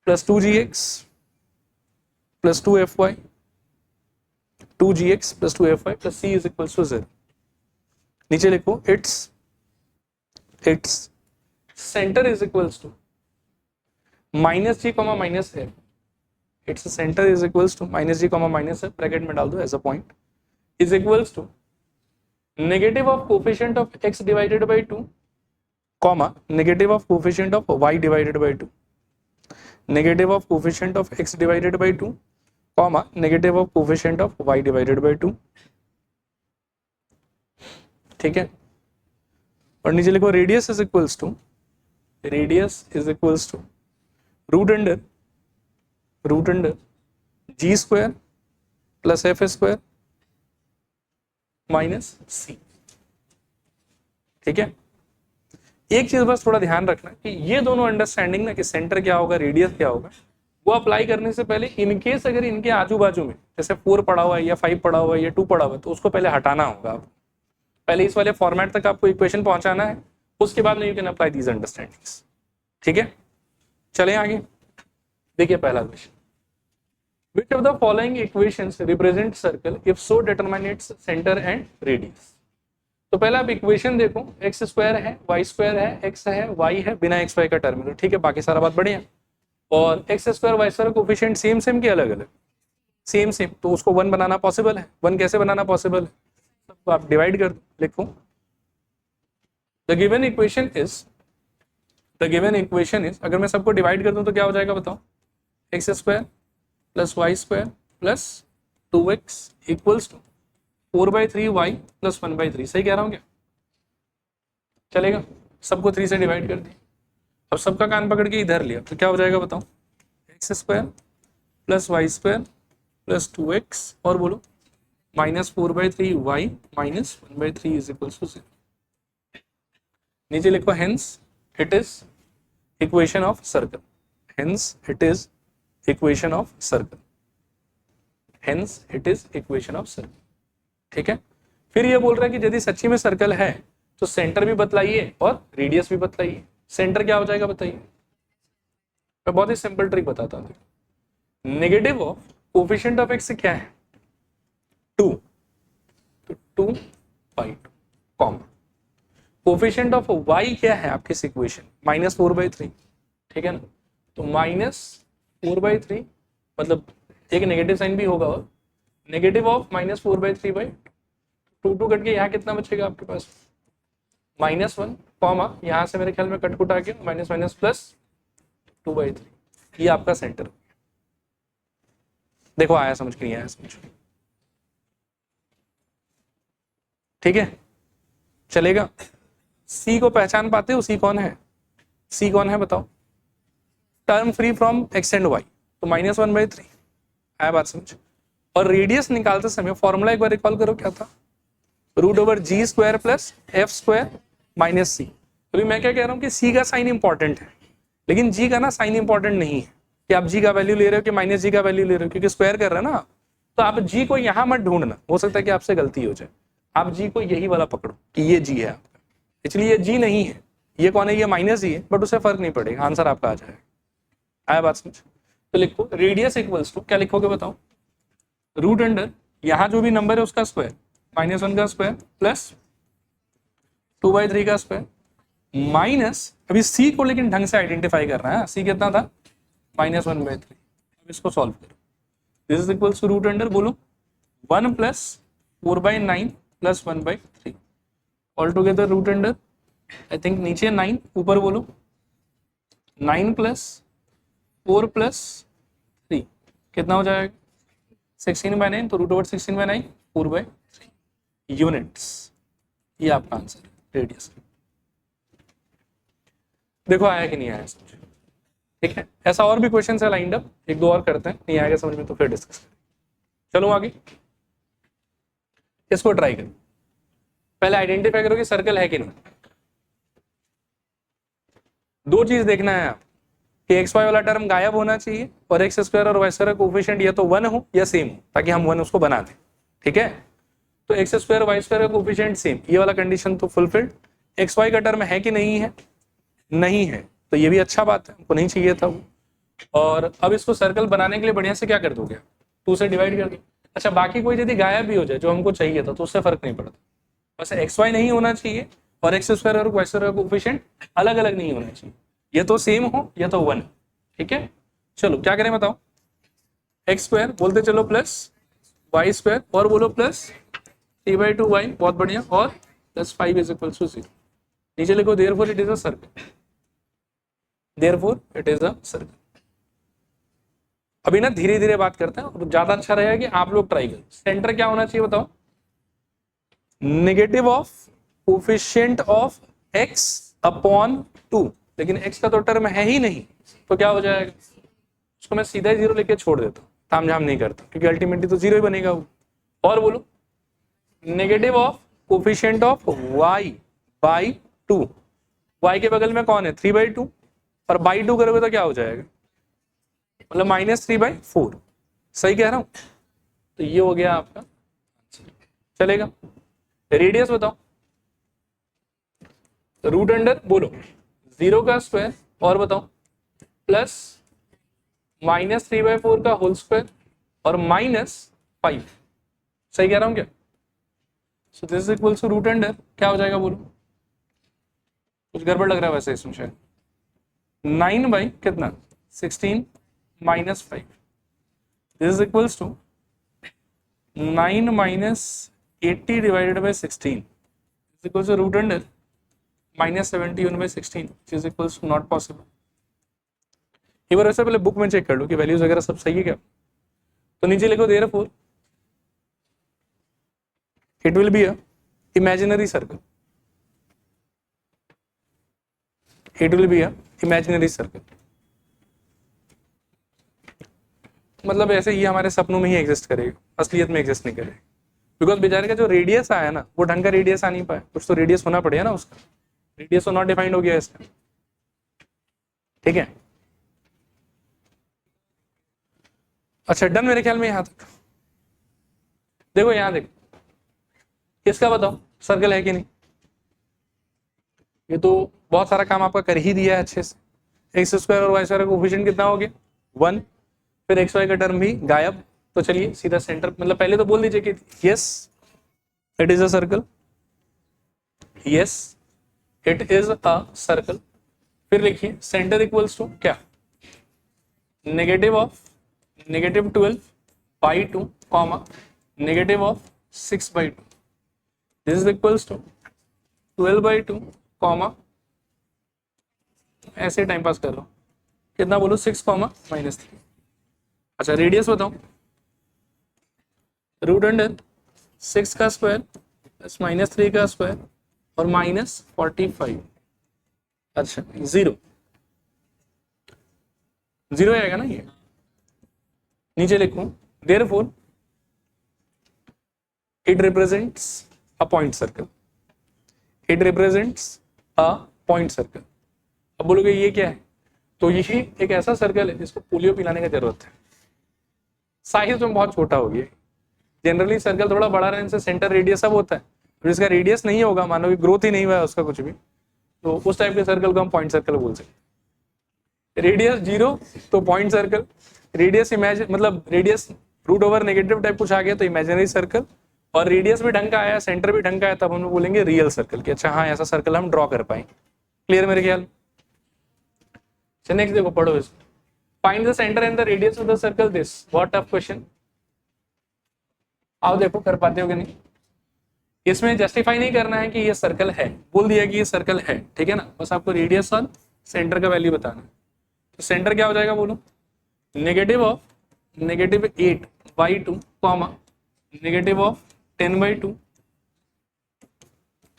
plus 2gx plus 2fy 2gx plus 2fy plus c is equals to 0। नीचे लिखो its center is equals to minus g comma minus f, its center is equals to minus g comma minus f, bracket में डाल दो as a point, is equals to negative of coefficient of x divided by 2 comma negative of coefficient of y divided by 2, negative of coefficient of x divided by 2 comma negative of coefficient of y divided by 2। ठीक है, और नीचे लिखो radius is equals to root under G square plus F square minus C. ठीक है, एक चीज बस थोड़ा ध्यान रखना कि ये दोनों अंडरस्टैंडिंग ना कि सेंटर क्या होगा, रेडियस क्या होगा, वो अप्लाई करने से पहले इनकेस अगर इनके आजू बाजू में जैसे 4 पड़ा हुआ है या 5 पड़ा हुआ है या 2 पड़ा हुआ है तो उसको पहले हटाना होगा। आप पहले इस वाले फॉर्मेट तक आपको इक्वेशन पहुंचाना है, उसके बाद में you can apply these understandings. ठीक है, चले आगे। देखिए पहला question, which of the following equations represent circle if so determine its center and radius। तो पहला आप इक्वेशन देखो, एक्स स्क्वायर है, वाई स्क्वायर है, एक्स है, वाई है, बिना एक्स वाई का टर्म। ठीक है, बाकी सारा बात बढ़िया। और x square y square coefficient same same के अलग अलग? सेम सेम, तो उसको 1 बनाना पॉसिबल है। 1 कैसे बनाना पॉसिबल है? तो आप डिवाइड कर दो, लिखो द गिवन इक्वेशन इज, अगर मैं सबको डिवाइड कर दूं तो क्या हो जाएगा बताओ? X square plus y square plus 2x equals to 4/3y plus 1/3। सही कह रहा हूँ क्या? चलेगा? सबको 3 से डिवाइड कर दिया। अब सबका कान पकड़ के इधर लिया तो क्या हो जाएगा बताओ? X square plus y square plus 2x और बोलो minus 4/3y minus 1/3 is equals to 0। नीचे लिखो hence it is equation of circle. Hence it is equation of circle. Hence it is equation of circle. ठीक है, फिर ये बोल रहा है कि यदि सच्ची में सर्कल है तो सेंटर भी बतलाइए और रेडियस भी बतलाइए। सेंटर क्या हो जाएगा बताइए? मैं बहुत ही सिंपल ट्रिक बताता हूं। Negative of coefficient of x क्या है? 2, तो 2/2 कॉमा कोफिशिएंट ऑफ वाई क्या है आपके इक्वेशन? -4/3। ठीक है ना, तो -4/3 मतलब एक नेगेटिव साइन भी होगा, और नेगेटिव ऑफ -4/3/2 2 कट के यहाँ कितना बचेगा आपके पास? -1 कॉमा यहाँ से मेरे ख्याल में कट कुट आ गया माइनस माइनस प्लस 2/3। ये आपका सेंटर। देखो आया समझ के? नहीं आया समझ? ठीक है, चलेगा। सी को पहचान पाते हो? सी कौन है? सी कौन है बताओ? Term free from x and y, तो -1/3 आया बात समझ? और रेडियस निकालते समय फॉर्मूला एक बार रिकॉल करो, क्या था? √g² प्लस f² माइनस सी। अभी मैं क्या कह रहा हूँ कि सी का साइन इंपॉर्टेंट है, लेकिन जी का ना साइन इंपॉर्टेंट नहीं है कि आप जी का वैल्यू ले रहे हो कि माइनस जी का वैल्यू ले रहे हो, क्योंकि स्क्वायर कर रहे हो ना। तो आप जी को यहां मत ढूंढना, हो सकता है कि आपसे गलती हो जाए। आप जी को यही वाला पकड़ो कि ये जी है आपका, इसलिए ये जी नहीं है। ये कौन है? ये माइनस जी है, बट उससे फर्क नहीं पड़ेगा, आंसर आपका आ जाएगा। आया बात समझ? तो लिखो रेडियस इक्वल्स टू, क्या लिखोगे बताओ? रूट अंडर यहाँ जो भी नंबर है उसका स्क्वायर, -1 का स्क्वायर प्लस 2/3 का स्क्वायर माइनस, अभी सी को लेकिन ढंग से आइडेंटिफाई करना है। सी कितना था? -1/3। अब इसको सॉल्व करो। This is equals to root under, बोलो 1 plus 4/9 plus 1/3 all together root under, I think नीचे 9 ऊपर बोलो 9 प्लस 4 प्लस 3 कितना हो जाएगा? 16/9, तो √16/9 4/3 यूनिट्स। ये आपका आंसर है रेडियस। देखो आया कि नहीं आया समझ? ठीक है, ऐसा और भी क्वेश्चन है लाइंड अप, एक दो और करते हैं, नहीं आएगा समझ में तो फिर डिस्कस करें। चलो आगे, इसको ट्राई करो। पहले आइडेंटिफाई करो कि सर्कल है कि नहीं। दो चीज देखना है आप कि एक्स वाई वाला टर्म गायब होना चाहिए और एक्स स्क्वायर और वाई स्क्वायर कोफिशिएंट या तो 1 हो या सेम हो, ताकि हम 1 उसको बना दें। ठीक है, तो एक्स स्क्वायर वाई स्क्वायर का कोफिशिएंट सेम, ये वाला कंडीशन तो फुलफिल्ड। एक्स वाई का टर्म है कि नहीं है? नहीं है, तो ये भी अच्छा बात है, हमको नहीं चाहिए था वो। और अब इसको सर्कल बनाने के लिए बढ़िया से क्या कर दोगे? 2 से डिवाइड कर दो। अच्छा, बाकी कोई यदि गायब भी हो जाए जो हमको चाहिए था तो उससे फर्क नहीं पड़ता, बस एक्स वाई नहीं होना चाहिए और एक्स स्क्वायर और वाई स्क्वायर का कोफिशिएंट अलग अलग नहीं होना चाहिए, ये तो सेम हो या तो 1। ठीक है, चलो क्या करें बताओ? एक्स स्क्वायर बोलते चलो प्लस वाई स्क्वायर और बोलो प्लस 3/2y, बहुत बढ़िया, और प्लस 5 इज इक्वल टू 0। नीचे लिखो therefore it is a circle. Therefore it is a circle. अभी ना धीरे धीरे बात करते हैं, और ज्यादा अच्छा रहेगा कि आप लोग ट्राई करें। सेंटर क्या होना चाहिए बताओ? Negative of coefficient of x upon 2, लेकिन x का तो टर्म है ही नहीं, तो क्या हो जाएगा? उसको मैं सीधा ही 0 लेके छोड़ देता हूँ, तामझाम नहीं करता, क्योंकि अल्टीमेटली तो 0 ही बनेगा वो। और बोलो negative of coefficient of y by 2, y के बगल में कौन है? 3/2, और बाई 2 करोगे तो क्या हो जाएगा? मतलब -3/4, सही कह रहा हूं? तो ये हो गया आपका, चलेगा। रेडियस बताओ, रूट अंडर बोलो 0 का स्क्वायर और बताओ प्लस -3/4 का होल स्क्वायर और -5, सही कह रहा हूं क्या? So this is equals to root under, क्या हो जाएगा बोलो? कुछ गड़बड़ लग रहा है वैसे इसमें शायद। 9 बाई कितना 16 -5, this is equals to 9 - 80 divided by 16 is equals to root under -71/16 which is equals to not possible। एक बार वैसे पहले बुक में चेक कर लो कि वैल्यूज वगैरह सब सही है क्या। तो नीचे लिखो therefore it will be a imaginary circle, it will be a imaginary circle, मतलब ऐसे ही हमारे सपनों में ही एग्जिस्ट करेगा, असलियत में एग्जिस्ट नहीं करेगा। बिकॉज बेचारे का जो रेडियस आया ना वो ढंग का रेडियस आ नहीं पाया, कुछ तो रेडियस होना पड़ेगा ना उसका, रेडियस तो नॉट डिफाइंड हो गया इसका, ठीक है। अच्छा डन मेरे ख्याल में यहां तक। देखो यहां देखो, किसका बताओ सर्कल है कि नहीं? ये तो बहुत सारा काम आपका कर ही दिया है अच्छे से। एक्स स्क्वायर और वाई स्क्वायर का कोफिशिएंट कितना हो गया 1, फिर एक्स वाई का टर्म भी गायब। तो चलिए सीधा सेंटर, मतलब पहले तो बोल दीजिए कि yes it is a circle, yes it is a circle. फिर लिखिए सेंटर इक्वल्स टू क्या, -12/2 comma -6/2, this is equals to 12/2 comma, ऐसे टाइम पास कर रहा हूं, कितना बोलो 6 कॉमा -3। अच्छा रेडियस बताओ, रूट अंडर 6 का स्क्वायर प्लस -3 का स्क्वायर और -45। अच्छा 0 आएगा ना ये। नीचे लिखूं therefore it represents a point circle, it represents a point circle. अब बोलोगे ये क्या है? तो यही एक ऐसा सर्कल है जिसको पोलियो पिलाने की जरूरत है। साइज में बहुत छोटा हो गया, जनरली सर्कल थोड़ा बड़ा रहने से सेंटर रेडियस सब होता है, जिसका रेडियस नहीं होगा, मानो कि ग्रोथ ही नहीं हुआ है उसका कुछ भी, तो उस टाइप के सर्कल को हम पॉइंट सर्कल बोल सकते हैं। रेडियस 0 तो पॉइंट सर्कल, रेडियस इमेजिन मतलब radius root over negative type कुछ आ गया तो इमेजिनरी सर्कल, और रेडियस भी ढंग का आया, सेंटर भी ढंग का आया, तब हम बोलेंगे रियल सर्कल कि अच्छा हाँ ऐसा सर्कल हम ड्रॉ कर पाए। क्लियर मेरे ख्याल। नेक्स्ट देखो पढ़ो इसको, find the centre and the radius of the circle, this what tough question. आओ देखो कर पाते हो कि नहीं। इसमें जस्टिफाई नहीं करना है कि ये सर्कल है, बोल दिया कि ये सर्कल है, ठीक है ना, बस आपको रेडियस और सेंटर का वैल्यू बताना है। तो सेंटर क्या हो जाएगा बोलो, -8/2 कॉमा -10/2,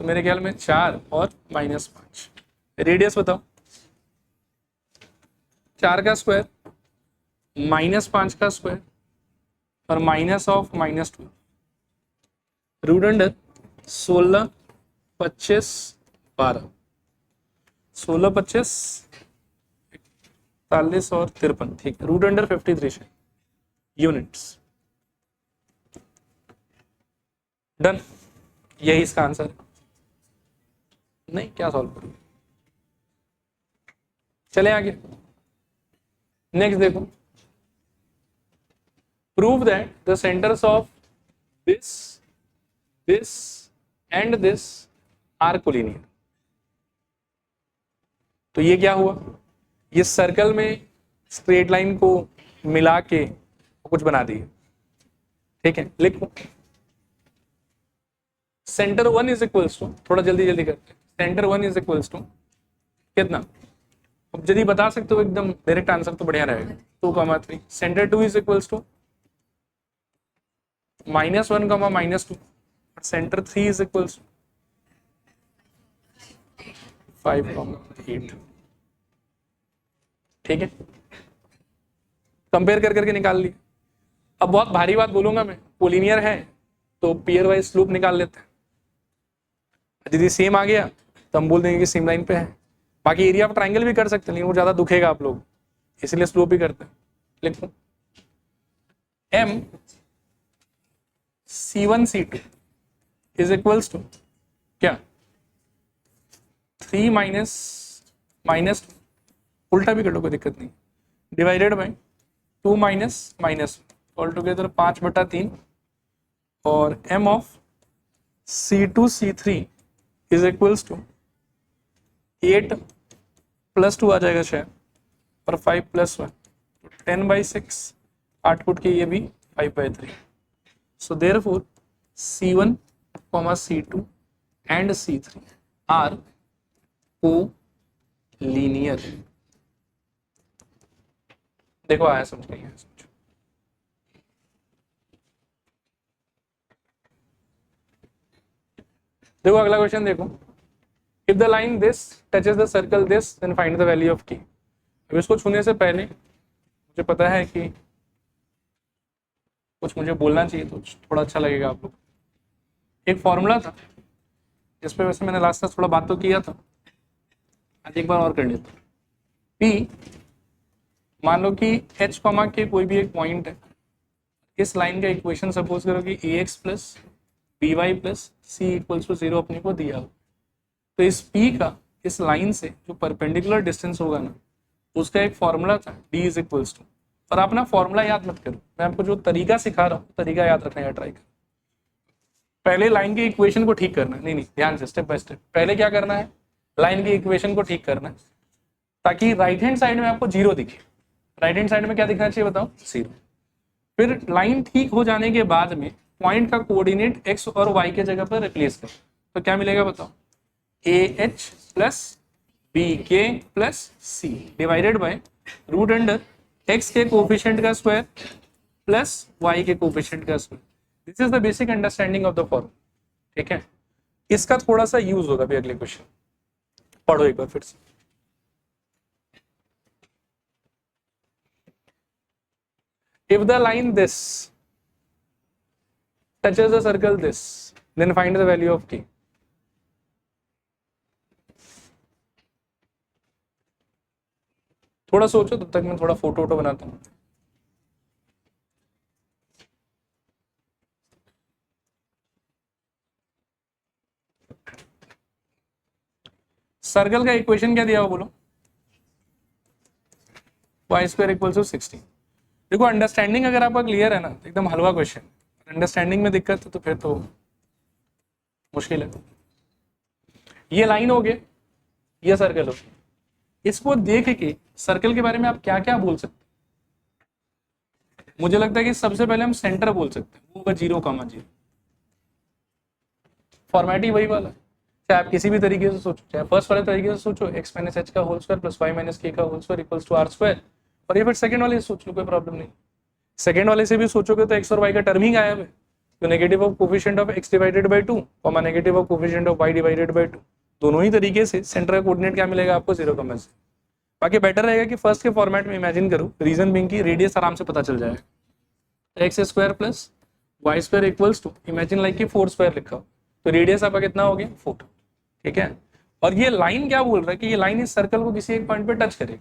तो मेरे ख्याल में 4 और -5। रेडियस बताओ, 4 का स्क्वायर -5 का स्क्वायर और -2, रूट अंडर 16, 25, 12, 16, 25, 41 और 53, ठीक है, रूट अंडर 53 यूनिट्स। डन, यही इसका आंसर है। नहीं क्या सॉल्व करूं, चले आगे। नेक्स्ट देखो, prove that the centers of this and this are collinear. तो ये क्या हुआ, ये सर्कल में स्ट्रेट लाइन को मिला के कुछ बना दिए, ठीक है। लिखो सेंटर 1 इज इक्वल्स टू, थोड़ा जल्दी करते हैं, सेंटर 1 इज इक्वल्स टू कितना, अब यदि बता सकते हो एकदम डायरेक्ट आंसर तो बढ़िया रहेगा, 2,3। Center 2 is equals to -1, -2, center 3 is equals to 5,8, ठीक है। कंपेयर कर करके निकाल ली। अब बहुत भारी बात बोलूंगा मैं, कोलिनियर है तो पेयर वाइज स्लोप निकाल लेते हैं, यदि सेम आ गया तो हम बोल देंगे कि सेम लाइन पे है। बाकी एरिया ऑफ ट्राइंगल भी कर सकते हैं, लेकिन वो ज्यादा दुखेगा आप लोग, इसलिए स्लोप भी करते हैं। लिखूं m c1 c2 is equals to क्या 3 माइनस माइनस, उल्टा भी कर लो कोई दिक्कत नहीं, divided by 2 minus minus, all together 5/3 और m of c2 c3 is equals to 8 plus 2 आ जाएगा शायद और 5 प्लस 1 10/6, 8 फुट के ये भी 5/3. So therefore C1, C2 and C3 are co-linear. देखो आया समझ गई है, समझो. देखो अगला क्वेश्चन देखो. If the line this touches the circle this, then find the value of k. अब इसको छूने से पहले मुझे पता है कि कुछ मुझे बोलना चाहिए तो थोड़ा अच्छा लगेगा आप लोग. एक फॉर्मूला था जिस पे वैसे मैंने लास्ट टाइम थोड़ा बात तो किया था, आज एक बार और कर लेता हूँ. P मान लो कि h कॉमा के कोई भी एक पॉइंट है, इस लाइन का इक्वेशन सपोज करो कि ax plus B y plus c equals to 0 अपने को दिया हो, तो इस P का इस लाइन से जो परपेंडिकुलर डिस्टेंस होगा ना, उसका एक फॉर्मूला था d इज इक्वल्स टू. और आप ना फॉर्मूला याद मत करो, मैं आपको जो तरीका सिखा रहा हूँ तरीका याद रखने का ट्राई करो. पहले लाइन की इक्वेशन को ठीक करना है, नहीं ध्यान से स्टेप बाय स्टेप. पहले क्या करना है, लाइन की इक्वेशन को ठीक करना है ताकि राइट हैंड साइड में आपको 0 दिखे. राइट हैंड साइड में क्या दिखना चाहिए बताओ, 0. फिर लाइन ठीक हो जाने के बाद में पॉइंट का कोऑर्डिनेट x और y के जगह पर रिप्लेस करो, तो क्या मिलेगा बताओ, AH plus BK plus C divided by root under x के कोफिशिएंट का स्क्वायर प्लस y के कोफिशिएंट का square. This is the basic understanding of the formula. ठीक है, इसका थोड़ा सा यूज होगा भी अगले क्वेश्चन. पढ़ो एक बार फिर से. If the line this touches the circle this, then find the value of k. थोड़ा सोचो, तब तक मैं थोड़ा फोटो वोटो बनाता हूँ. सर्कल का इक्वेशन क्या दिया हुआ बोलो, y स्क्वायर इक्वल टू 16. देखो अंडरस्टैंडिंग अगर आपका क्लियर है ना तो एकदम हलवा क्वेश्चन. अंडरस्टैंडिंग में दिक्कत है तो फिर तो मुश्किल है. ये लाइन हो गया, ये सर्कल हो गया. इसको देख के सर्कल के बारे में आप क्या क्या बोल सकते हैं. मुझे लगता है कि सबसे पहले हम सेंटर बोल सकते हैं, वो होगा 0,0. फॉर्मेट ही वही वाला है, चाहे आप किसी भी तरीके से सोचो, चाहे फर्स्ट वाले तरीके से सोचो x माइनस एच का whole square plus y minus के का whole square equals to are square, और ये फिर सेकंड वाले से सोच लो, कोई प्रॉब्लम नहीं. सेकंड वाले से भी सोचोगे तो x और y का टर्म ही गायब है, तो negative of coefficient of x divided by 2 comma negative of coefficient of y divided by 2. दोनों ही तरीके से सेंटर का कोऑर्डिनेट क्या मिलेगा आपको, 0,0. बाकी बेटर रहेगा कि फर्स्ट के फॉर्मेट में इमेजिन करो, रीजन बिंग की रेडियस आराम से पता चल जाएगा. X square plus y square equals to imagine like कि 4 स्क्वायर लिखा हो, तो रेडियस आपका कितना हो गया 4. ठीक है, और ये लाइन क्या बोल रहा है कि ये लाइन इस सर्कल को किसी एक पॉइंट पर टच करेगी.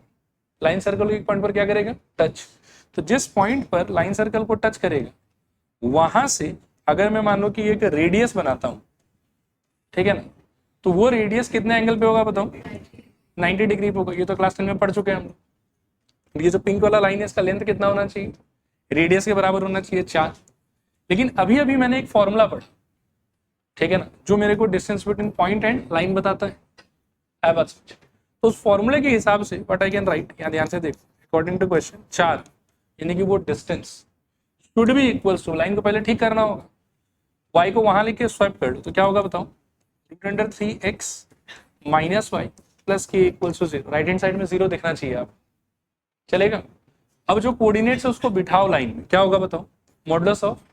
लाइन सर्कल को एक पॉइंट पर क्या करेगा, टच. तो जिस पॉइंट पर लाइन सर्कल को टच करेगा वहां से अगर मैं मान लो कि एक रेडियस बनाता हूं, ठीक है ना, तो वो रेडियस कितने एंगल पे होगा बताओ, 90 डिग्री पे होगा. ये तो क्लास 10 में पढ़ चुके हैं हम लोग. ये जो पिंक वाला लाइन है इसका लेंथ कितना होना चाहिए, रेडियस के बराबर होना चाहिए 4. लेकिन अभी अभी मैंने एक फॉर्मूला पढ़ा, ठीक है ना, जो मेरे को distance between point and line बताता है. तो उस फॉर्मूले के हिसाब से व्हाट आई कैन राइट, यहाँ ध्यान से देखो, अकॉर्डिंग टू क्वेश्चन 4 यानी कि वो distance should be equals to, line को पहले ठीक करना होगा, y को वहां लेके स्वैप कर दो तो क्या होगा बताओ, root under 3x minus Y plus K equals to 0. Right hand side में 0 दिखना चाहिए आप, चलेगा. अब जो कोऑर्डिनेट्स है उसको बिठाओ लाइन में, क्या होगा बताओ, मॉडुलस ऑफ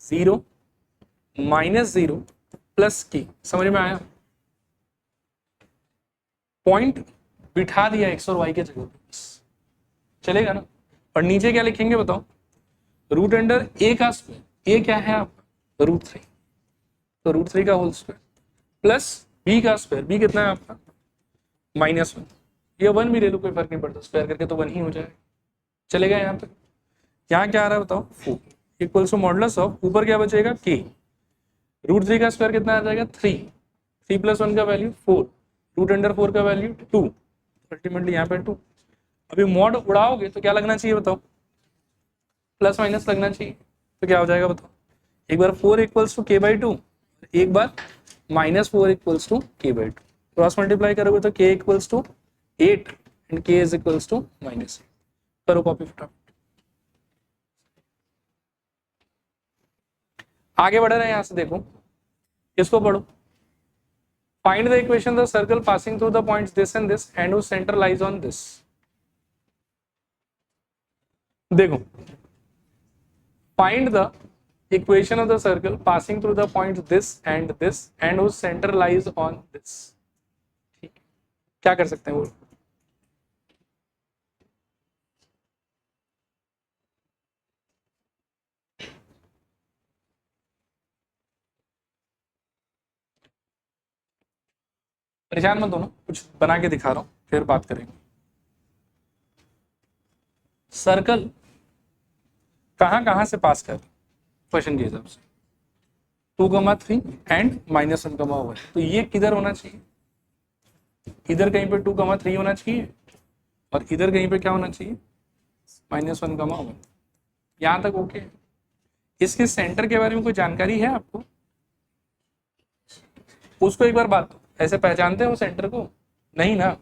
0 माइनस 0 प्लस की. समझ में आया, पॉइंट बिठा दिया x और y के जगह पे, चलेगा ना. और नीचे क्या लिखेंगे बताओ, रूट अंडर a का स्क्वायर, a क्या है आपका √3, तो √3 का होल स्क्वायर प्लस b का स्क्वायर, b कितना है आपका -1. ये 1 भी ले लो कोई फर्क नहीं पड़ता, स्क्वायर करके तो 1 ही हो जाएगा. चलेगा यहाँ पे? यहाँ क्या आ रहा है बताओ? 4 इक्वल्स टू मॉडुलस ऑफ, ऊपर क्या बचेगा? k, √3 का स्क्वायर कितना आ जाएगा? 3, 3 + 1 का वैल्यू 4, √4 का वैल्यू 2, अल्टीमेटली यहाँ पे 2। अभी मॉड उड़ाओगे तो क्या लगना चाहिए बताओ? प्लस माइनस लगना चाहिए, तो क्या हो जाएगा बताओ? एक बार 4 इक्वल्स टू k/2, एक बार -4 equals to k/2, cross multiply करोगे तो k equals to 8 and k is equals to -8। करो कॉपी फटाफट। आगे बढ़ रहे हैं, यहां से देखो, इसको पढ़ो। Find the equation the circle passing through the points this and this and whose centre lies on this. देखो, find the equation of the circle passing through the points this and whose centre lies on this. ठीक, क्या कर सकते हैं वो? परेशान मत होना, कुछ बना के दिखा रहा हूं, फिर बात करेंगे। सर्कल कहां से पास कर, क्वेश्चन के हिसाब से 2,3 एंड -1,1, तो ये किधर होना चाहिए? इधर कहीं पे 2,3 होना चाहिए और इधर कहीं पे क्या होना चाहिए? -1,1। यहां तक ओके? इसके सेंटर के बारे में कोई जानकारी है आपको? उसको एक बार बात, ऐसे पहचानते हो सेंटर को? नहीं ना।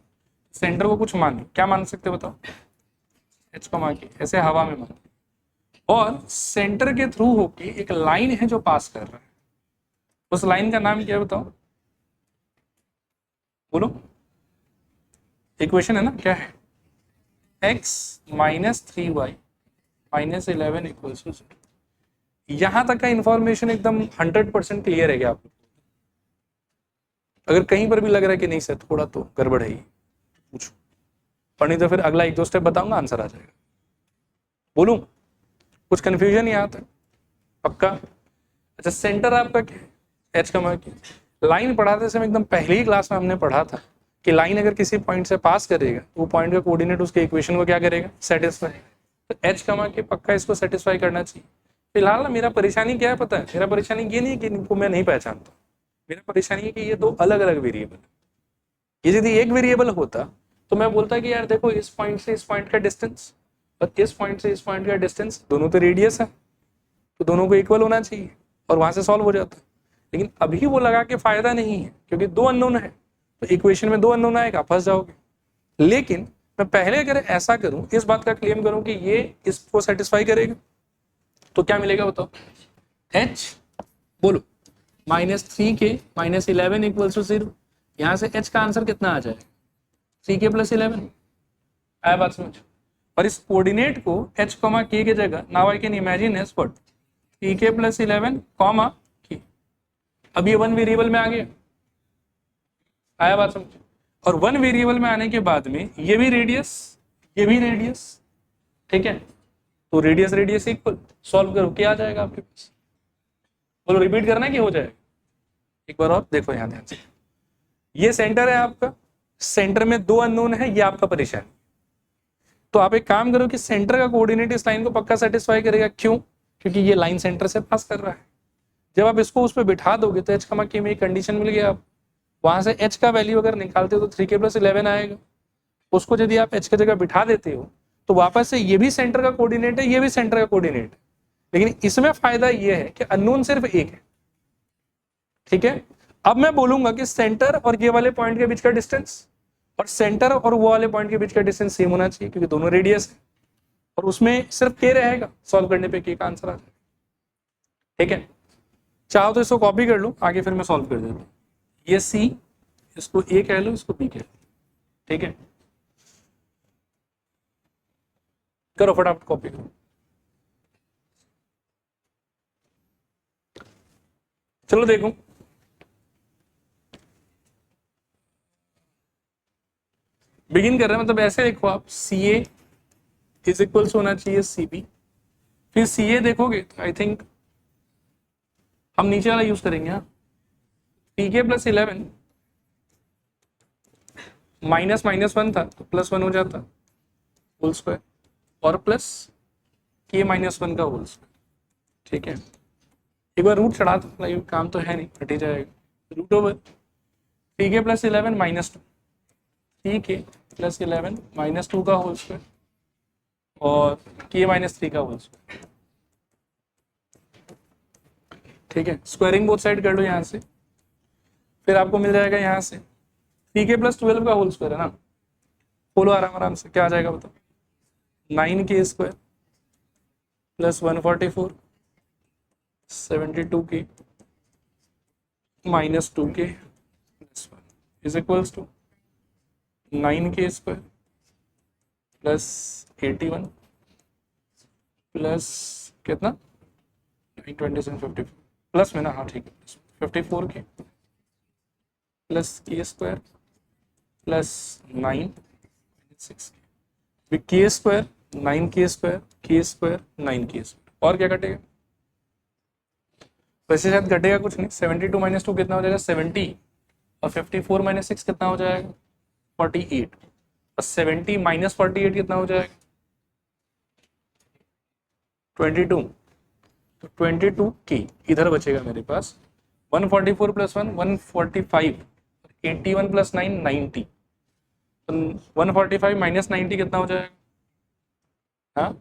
सेंटर को कुछ मान लो, क्या मान सकते हो बताओ? h को मान के ऐसे हवा में मान, और सेंटर के थ्रू होके एक लाइन है जो पास कर रहा है, उस लाइन का नाम क्या है बताओ? बोलो, इक्वेशन है ना, क्या है? x - 3y - 11 equals to 0। यहां तक का इंफॉर्मेशन एकदम 100% क्लियर है क्या आपको? अगर कहीं पर भी लग रहा है कि नहीं सर थोड़ा तो गड़बड़ है, पूछो, और नहीं तो फिर अगला 1-2 स्टेप बताऊंगा, आंसर आ जाएगा। बोलूं, कुछ कंफ्यूजन यहाँ तक? पक्का? अच्छा, सेंटर आपका क्या है? एच का मान क्या? लाइन पढ़ाते समय एकदम पहली ही क्लास में हमने पढ़ा था कि लाइन अगर किसी पॉइंट से पास करेगा तो वो पॉइंट का कोऑर्डिनेट उसके इक्वेशन को क्या करेगा? सेटिस्फाई। तो एच का मान के पक्का इसको सेटिस्फाई करना चाहिए। फिलहाल ना मेरा परेशानी क्या है पता है? मेरा परेशानी ये नहीं है कि इनको मैं नहीं पहचानता, मेरा परेशानी है कि ये दो अलग अलग वेरिएबल। ये यदि एक वेरिएबल होता तो मैं बोलता कि यार देखो, इस पॉइंट से इस पॉइंट का डिस्टेंस और इस पॉइंट से इस पॉइंट का डिस्टेंस दोनों तो रेडियस है, तो दोनों को इक्वल होना चाहिए और वहां से सॉल्व हो जाता। लेकिन अभी वो लगा के फायदा नहीं है, क्योंकि 2 अननोन है, तो इक्वेशन में 2 अननोन आएगा, फंस जाओगे। लेकिन मैं पहले अगर ऐसा करूं, इस बात का क्लेम करूं कि ये इसको सेटिस्फाई करेगा, तो क्या मिलेगा बताओ? h, बोलो, -3k - 11 इक्वल्स टू 0। यहां से h का आंसर कितना आ जाएगा? 3k + 11। आया बात समझ? और इस कोऑर्डिनेट को h, k की जगह now I can imagine as what? 3k + 11, k। अब ये 1 वेरिएबल में आ गया। आया बात समझ? और 1 वेरिएबल में आने के बाद में ये भी रेडियस, ये भी रेडियस, ठीक है? तो रेडियस रेडियस इक्वल, सॉल्व करो, क्या आ जाएगा आपके पास? बोलो, रिपीट करना है कि हो जाएगा? एक बार और देखो यहां ध्यान से। ये सेंटर है आपका, सेंटर में 2 अननोन है, ये आपका परेशान। तो आप एक काम करो कि सेंटर का कोऑर्डिनेट इस लाइन को पक्का सेटिस्फाई करेगा। क्यों? क्योंकि ये लाइन सेंटर से पास कर रहा है। जब आप इसको उस पर बिठा दोगे तो h, k में एक कंडीशन मिल गया। आप वहां से h का वैल्यू अगर निकालते हो तो 3k + 11 आएगा। उसको यदि आप h की जगह बिठा देते हो तो वापस से ये भी सेंटर का कोऑर्डिनेट है, ये भी सेंटर का कोऑर्डिनेट है। लेकिन इसमें फायदा ये है कि अननोन सिर्फ एक है, ठीक है? अब मैं बोलूंगा कि सेंटर और ये वाले पॉइंट के बीच का डिस्टेंस और सेंटर और वो वाले पॉइंट के बीच का डिस्टेंस सेम होना चाहिए, क्योंकि दोनों रेडियस है, और उसमें सिर्फ k रहेगा। सॉल्व करने पे k का आंसर आ जाएगा, ठीक है? चाहो तो इसको कॉपी कर लो, आगे फिर मैं सॉल्व कर देता हूँ। ये c, इसको a कह लो, इसको b कह लो, ठीक है? करो फटाफट कॉपी करो। चलो देखो, बिगिन कर रहे हैं, मतलब ऐसे देखो आप, सी ए इज इक्वल्स होना चाहिए सी बी। फिर सी ए देखोगे तो आई थिंक हम नीचे वाला यूज करेंगे। हाँ, पी के + 11 -1 था तो +1 हो जाता, होल स्क्वायर। और प्लस k माइनस 1 का होल स्क्वायर। ठीक है, एक बार रूट चढ़ा दो, लाइक काम तो है नहीं, हट ही जाएगा। Root over 3k plus 11 minus 2, 3k plus 11 minus 2 का होल स्क्वायर और k माइनस 3 का होल स्क्वायर। ठीक है, स्क्वायरिंग बोथ साइड कर लो यहाँ से, फिर आपको मिल जाएगा यहाँ से 3k प्लस 12 का होल स्क्वायर है ना, बोलो आराम आराम से क्या आ जाएगा बताओ, 9k square plus 144 72k minus 2k plus 1 is equals to 9k square plus 81 plus कितना 927 54 प्लस में ना, हाँ ठीक है 54k plus k square plus 9 6k, k square 9k square k square 9k square, और क्या घटेगा, वैसे शायद घटेगा कुछ नहीं, 72 माइनस 2 कितना हो जाएगा 70 और 54 माइनस 6 कितना हो जाएगा 48 और 70 माइनस 48 कितना हो जाएगा 22, तो 22k इधर बचेगा मेरे पास, 144 प्लस 1 145, 81 प्लस 9 90, तो 145 माइनस 90 कितना हो जाएगा, हाँ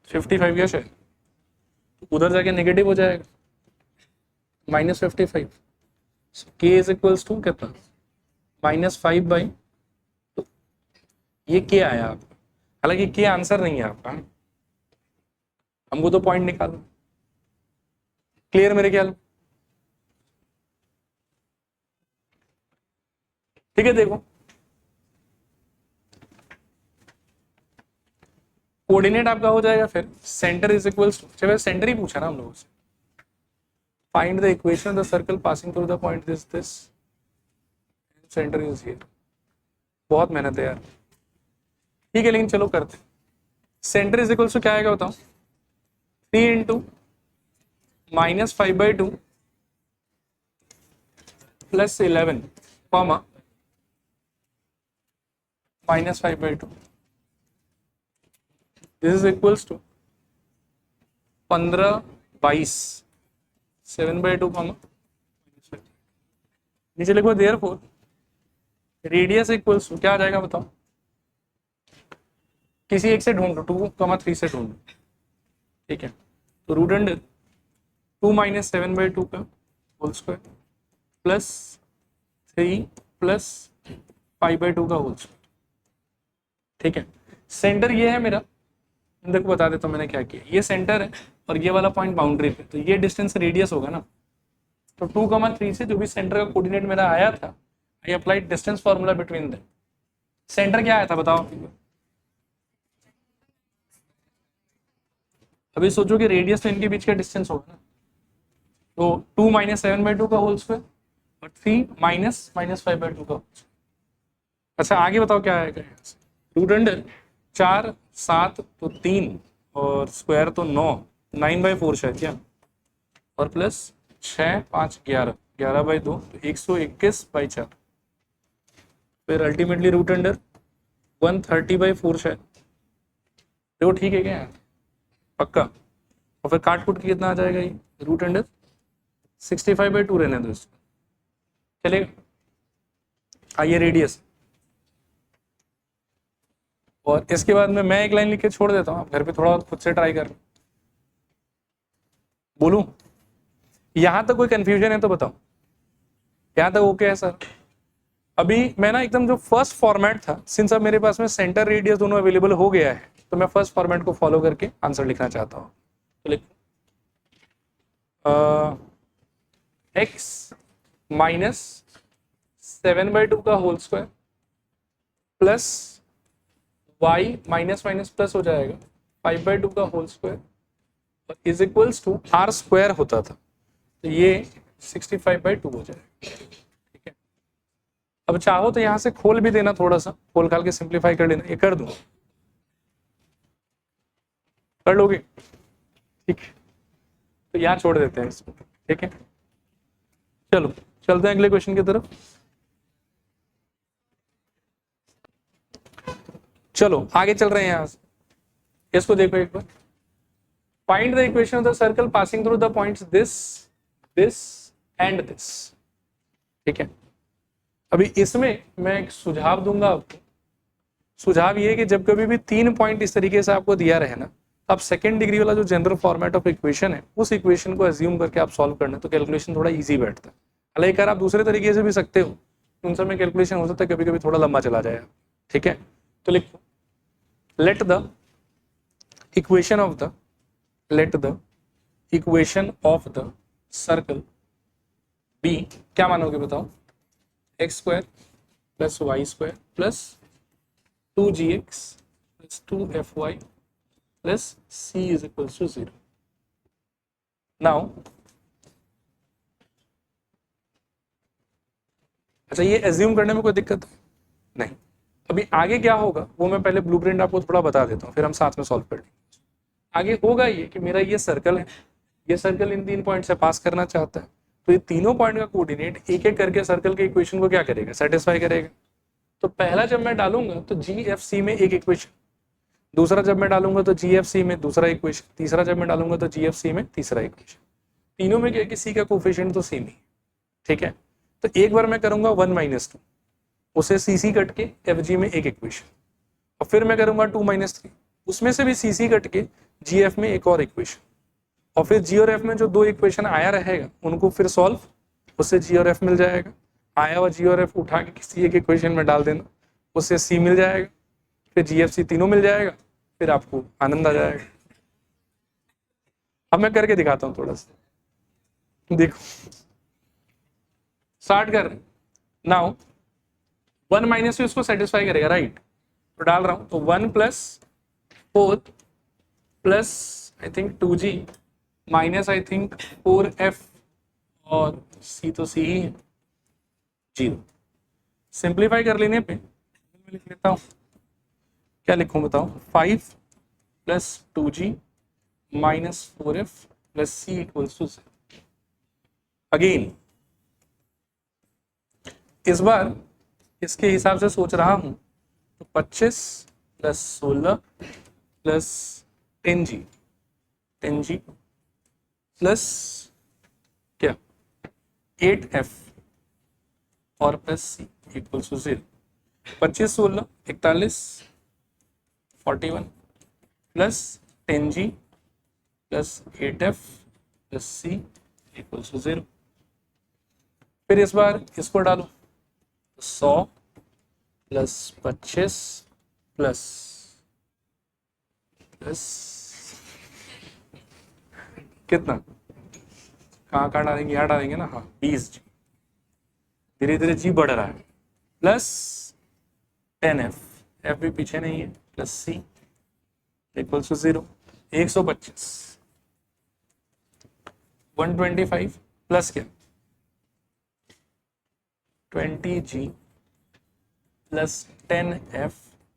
55 क्या शायद, उधर जाके नेगेटिव हो जाएगा minus 55, k is equals to कितना -5/2, ये k आया आपका, हालांकि k आंसर नहीं है आपका, हमको तो पॉइंट निकालना। क्लियर मेरे ख्याल, ठीक है। देखो कोऑर्डिनेट आपका हो जाएगा, फिर सेंटर इज इक्वल्स टू, चलो सेंटर ही पूछा ना हम लोगों से, find the equation of the circle passing through the point this centre is here, बहुत मेहनत है यार, ठीक है लेकिन चलो करते। सेंटर इज इक्वल्स टू क्या आएगा बताओ, 3 into -5/2 plus 11 comma -5/2, this is equals to 15/22 7/2 comma नीचे लिखो, देयरफॉर रेडियस इक्वल्स टू क्या आ जाएगा बताओ, किसी एक से ढूंढो 2, 3 से ढूंढो, ठीक है, तो रूट अंडर 2 माइनस 7/2 का होल स्क्वायर प्लस 3 प्लस 5/2 का होल स्क्वायर, ठीक है। सेंटर ये है मेरा, देखो बता देता हूँ मैंने क्या किया, ये सेंटर है और ये वाला पॉइंट बाउंड्री पे, तो ये डिस्टेंस रेडियस होगा ना, तो 2, 3 से जो भी सेंटर का कोऑर्डिनेट मेरा आया था, I applied distance formula between them. Centre क्या आया था बताओ, अभी सोचो कि रेडियस तो इनके बीच का डिस्टेंस होगा ना, तो 2 माइनस 7/2 का होल स्क्वायर और 3 माइनस -5/2 का होल स्क्वायर। अच्छा आगे बताओ क्या आएगा यहाँ से, रूट अंडर 4 7 तो 3 और स्क्वायर तो 9, 9/4 शायद क्या, और प्लस 6 5 11, 11/2 तो 121/4, फिर अल्टीमेटली रूट अंडर 130/4 शायद, देखो ठीक है क्या यार, पक्का, और फिर काट कुट के कितना आ जाएगा ये, रूट अंडर 65/2 रहने दो इसको, चलेगा। आइए रेडियस, और इसके बाद में मैं एक लाइन लिख के छोड़ देता हूँ, आप घर पे थोड़ा खुद से ट्राई कर, बोलूं यहां तक कोई कंफ्यूजन है तो बताओ, यहां तक ओके है सर। अभी मैं ना एकदम जो फर्स्ट फॉर्मेट था, सिंस अब मेरे पास में सेंटर रेडियस दोनों अवेलेबल हो गया है, तो मैं फर्स्ट फॉर्मेट को फॉलो करके आंसर लिखना चाहता हूँ, तो लिख x माइनस 7/2 का whole square plus y minus minus plus हो जाएगा 5/2 का whole square is equals to r square होता था, तो ये 65/2 हो जाएगा, ठीक है। अब चाहो तो यहां से खोल भी देना, थोड़ा सा खोल खाल के सिंप्लीफाई कर लेना, ये कर दूं, कर लोगे, ठीक है, तो यहां छोड़ देते हैं इसको, ठीक है। चलो चलते हैं अगले क्वेश्चन की तरफ। चलो आगे चल रहे हैं यहां से, इसको देखो एक बार। Find the equation of the circle passing through the points this, this and this. ठीक है, अभी इसमें मैं एक सुझाव दूंगा आपको। सुझाव ये है कि जब कभी भी 3 पॉइंट इस तरीके से आपको दिया रहे ना, अब सेकेंड डिग्री वाला जो जनरल फॉर्मेट ऑफ इक्वेशन है, उस इक्वेशन को एज्यूम करके आप सॉल्व करना, तो कैलकुलेशन थोड़ा इजी बैठता है। हालांकि आप दूसरे तरीके से भी सकते हो, उन सब में कैलकुलेशन हो सकता है कभी कभी थोड़ा लंबा चला जाएगा। ठीक है, तो लिखो let the equation of the, let the equation of the circle be, क्या मानोगे बताओ, x square plus y square plus 2gx plus 2fy plus c is equals to 0। Now अच्छा, ये एज्यूम करने में कोई दिक्कत है नहीं। अभी आगे क्या होगा वो मैं पहले ब्लूप्रिंट आपको थोड़ा बता देता हूँ, फिर हम साथ में सॉल्व कर लेंगे। आगे होगा ये कि मेरा ये सर्कल है, ये सर्कल इन 3 पॉइंट से पास करना चाहता है, तो ये तीनों पॉइंट का कोऑर्डिनेट एक एक करके सर्कल के इक्वेशन को क्या करेगा, सेटिस्फाई करेगा। तो पहला जब मैं डालूंगा तो GFC में एक इक्वेशन, दूसरा जब मैं डालूंगा तो GFC में दूसरा इक्वेशन, तीसरा जब मैं डालूंगा तो GFC में तीसरा इक्वेशन। तीनों में क्या, किसी का कोफिशिएंट तो सेम ही। ठीक है, तो एक बार मैं करूंगा 1 - 2, उसे CC कट के FG में एक इक्वेशन, और फिर मैं करूंगा 2 - 3, उसमें से भी CC कट के GF में एक और इक्वेशन, और फिर G और F में जो 2 इक्वेशन आया रहेगा उनको फिर सॉल्व, उससे G और F मिल जाएगा। आया हुआ G और F उठा के किसी एक इक्वेशन में डाल देना, उससे C मिल जाएगा, फिर GFC तीनों मिल जाएगा, फिर आपको आनंद आ जाएगा। अब मैं करके दिखाता हूं थोड़ा सा, देखो स्टार्ट कर। नाउ 1 - 2 इसको सेटिस्फाई करेगा, राइट, तो डाल रहा हूं, तो 1 + 4 plus I think 2g minus I think 4f, और c तो c ही है, 0। सिंप्लीफाई कर लेने पे मैं लिख लेता हूं, क्या लिखूं बताओ, 5 + 2g minus 4f plus c equals to 0। Again इस बार इसके हिसाब से सोच रहा हूं, तो 25 + 16 प्लस 10g प्लस क्या 8f और plus c equals to 0। 25 16 41 41 plus 10g plus 8f plus c equals to 0। फिर इस बार इसको डालो, 100 प्लस 25 प्लस कितना, कहाँ डालेंगे, यहाँ डालेंगे ना, हाँ 20g, धीरे धीरे जी बढ़ रहा है, प्लस 10f, f भी पीछे नहीं है, plus c equals to 0। 125 125 plus क्या 20g plus 10f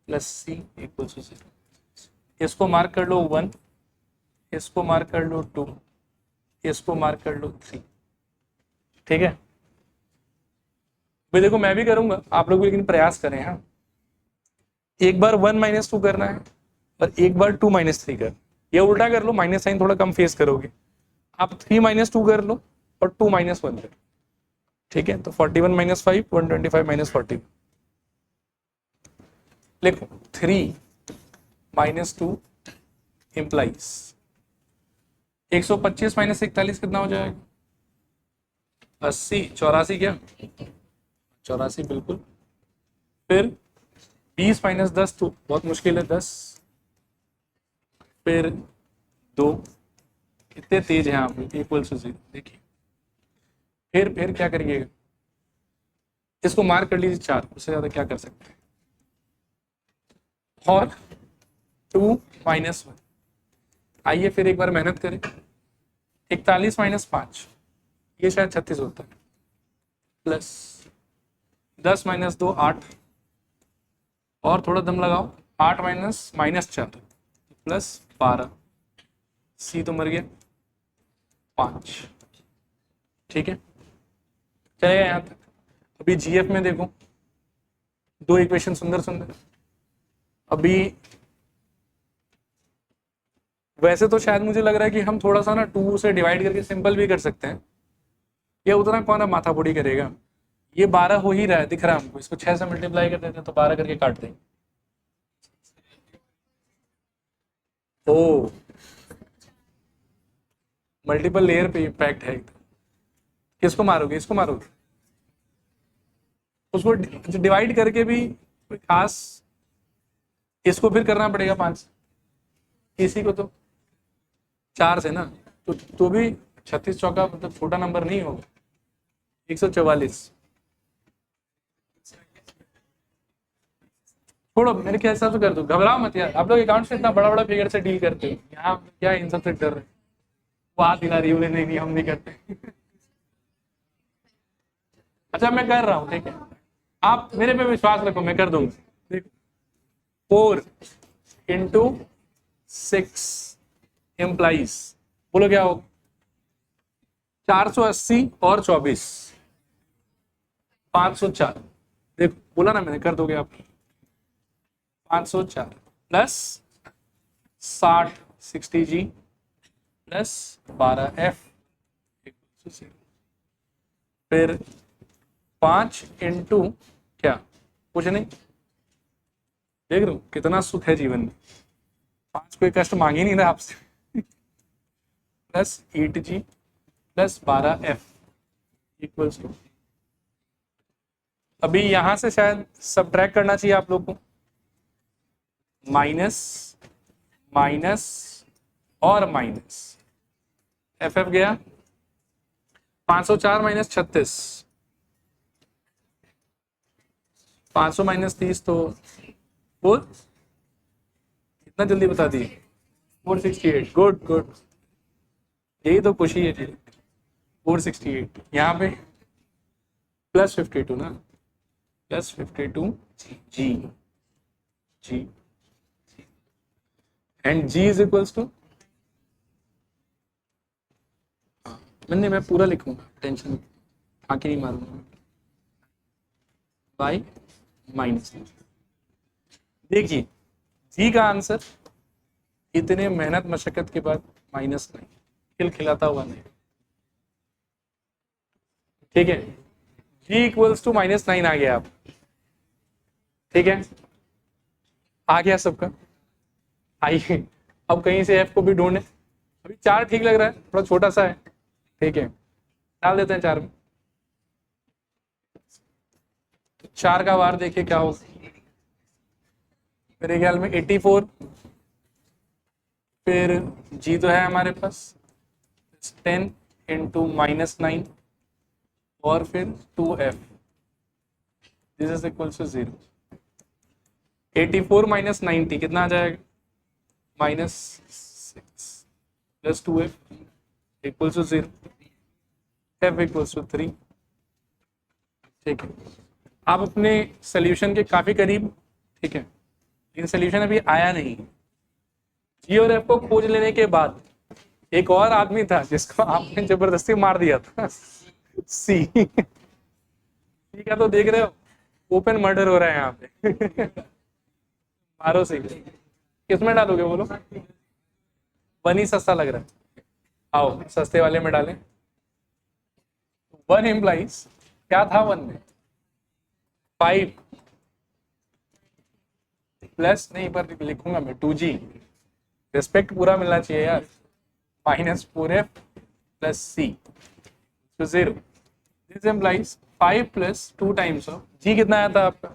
plus c equals to 0। इसको मार्क कर लो 1, इसको मार्क कर लो 2, इसको मार्क कर लो 3। ठीक है, भाई देखो मैं भी करूंगा, आप लोग भी लेकिन प्रयास करें। हाँ, एक बार 1 - 2 करना है और एक बार 2 - 3 कर, ये उल्टा कर लो, माइनस साइन थोड़ा कम फेस करोगे। आप 3 - 2 कर लो और 2 - 1 कर। ठीक है, तो 41 - 5 125 - 40। लिखो 3 - 2 इंप्लाइज 125 - 41 कितना हो जाएगा, 80 84, क्या 84 बिल्कुल। फिर 20 - 10 तो बहुत मुश्किल है, 10, फिर 2, कितने तेज हैं आप, इक्वल्स टू 0। देखिए फिर क्या करिएगा, इसको मार्क कर लीजिए 4, उससे ज्यादा क्या कर सकते हैं, और 2 - 1। आइए फिर एक बार मेहनत करें, 41 - 5, ये शायद 36 होता है, प्लस 10 - 2 8, और थोड़ा दम लगाओ, 8 -4 प्लस 12, सी तो मर गया 5। ठीक है, चलेगा यहाँ तक। अभी जीएफ में देखो 2 इक्वेशन सुंदर सुंदर, अभी वैसे तो शायद मुझे लग रहा है कि हम थोड़ा सा ना 2 से डिवाइड करके सिंपल भी कर सकते हैं, ये उतना कौन अब माथापुड़ी करेगा। ये 12 हो ही रहा है, दिख रहा है हमको, इसको 6 से मल्टीप्लाई कर देते हैं तो 12 करके काट देंगे। ओ मल्टीपल लेयर पे इम्पैक्ट है एकदम। किसको मारोगे, इसको मारोगे, उसको डिवाइड करके भी कोई खास, इसको फिर करना पड़ेगा 5, इसी को तो 4 से ना, तो भी 36 चौका मतलब छोटा नंबर नहीं होगा, 144। छोड़ो, मेरे के हिसाब से कर दो, घबराओ मत यार, आप लोग अकाउंट से इतना बड़ा बड़ा फिगर से डील करते हो, यहाँ क्या इन सबसे डर रहे, वो हाथ हिला रही है, नहीं हम नहीं करते। अच्छा मैं कर रहा हूँ, ठीक है, आप मेरे पे विश्वास रखो, मैं कर दूंगा। देखो 4 इंटू 6 एम्प्लाइज, बोलो क्या होगा, 480 और 24, 504। देखो बोला ना मैंने, कर दोगे आप, 504 प्लस 60 60G प्लस 12F, फिर 5 इंटू क्या, कुछ नहीं, देख रहे हो कितना सुख है जीवन में, 5 कोई कष्ट मांग ही नहीं रहा आपसे, plus 8G plus 12F equals to, अभी यहां से शायद सब्ट्रैक्ट करना चाहिए आप लोग को, माइनस माइनस और माइनस, एफ गया 504 माइनस 36, 500 माइनस 30 तो 4, इतना जल्दी बता दिए, 468, गुड गुड, यही तो खुशी है जी, 468 यहाँ पे प्लस 52 ना, plus 52 g g and g is equals to, मैं पूरा लिखूंगा, टेंशन आके नहीं मारूंगा, बाई माइनस, देखिए जी का आंसर इतने मेहनत मशक्कत के बाद माइनस नहीं, खिलखिलाता हुआ नहीं, ठीक है, जी इक्वल्स टू -9 आ गया आप, ठीक है, आ गया सबका, आइए अब कहीं से एफ को भी ढूंढे, अभी 4 ठीक लग रहा है, थोड़ा छोटा सा है, ठीक है, डाल देते हैं 4 में, तो 4 का वार देखिए क्या होगा, मेरे ख्याल में 84, फिर जी तो है हमारे पास 10 इंटू -9 और फिर 2F, this is equal to 0, 84 minus 90 कितना आ जाएगा, -6 plus 2F equal to 0, F equals to 3, ठीक है, आप अपने सोल्यूशन के काफी करीब, ठीक है, लेकिन सोल्यूशन अभी आया नहीं, जी और एफ को खोज लेने के बाद एक और आदमी था जिसको आपने जबरदस्ती मार दिया था, सी, ठीक है, तो देख रहे हो ओपन मर्डर हो रहा है यहाँ पे, मारो सी, किसमें डालोगे बोलो, 1 ही सस्ता लग रहा है, आओ सस्ते वाले में डालें, 1 इम्प्लाइज क्या था 1 में, 5 प्लस नहीं पर लिखूंगा मैं 2G, रिस्पेक्ट पूरा मिलना चाहिए यार, -4F प्लस C तो 0, this implies 5 plus 2 times of G कितना आया था आपका,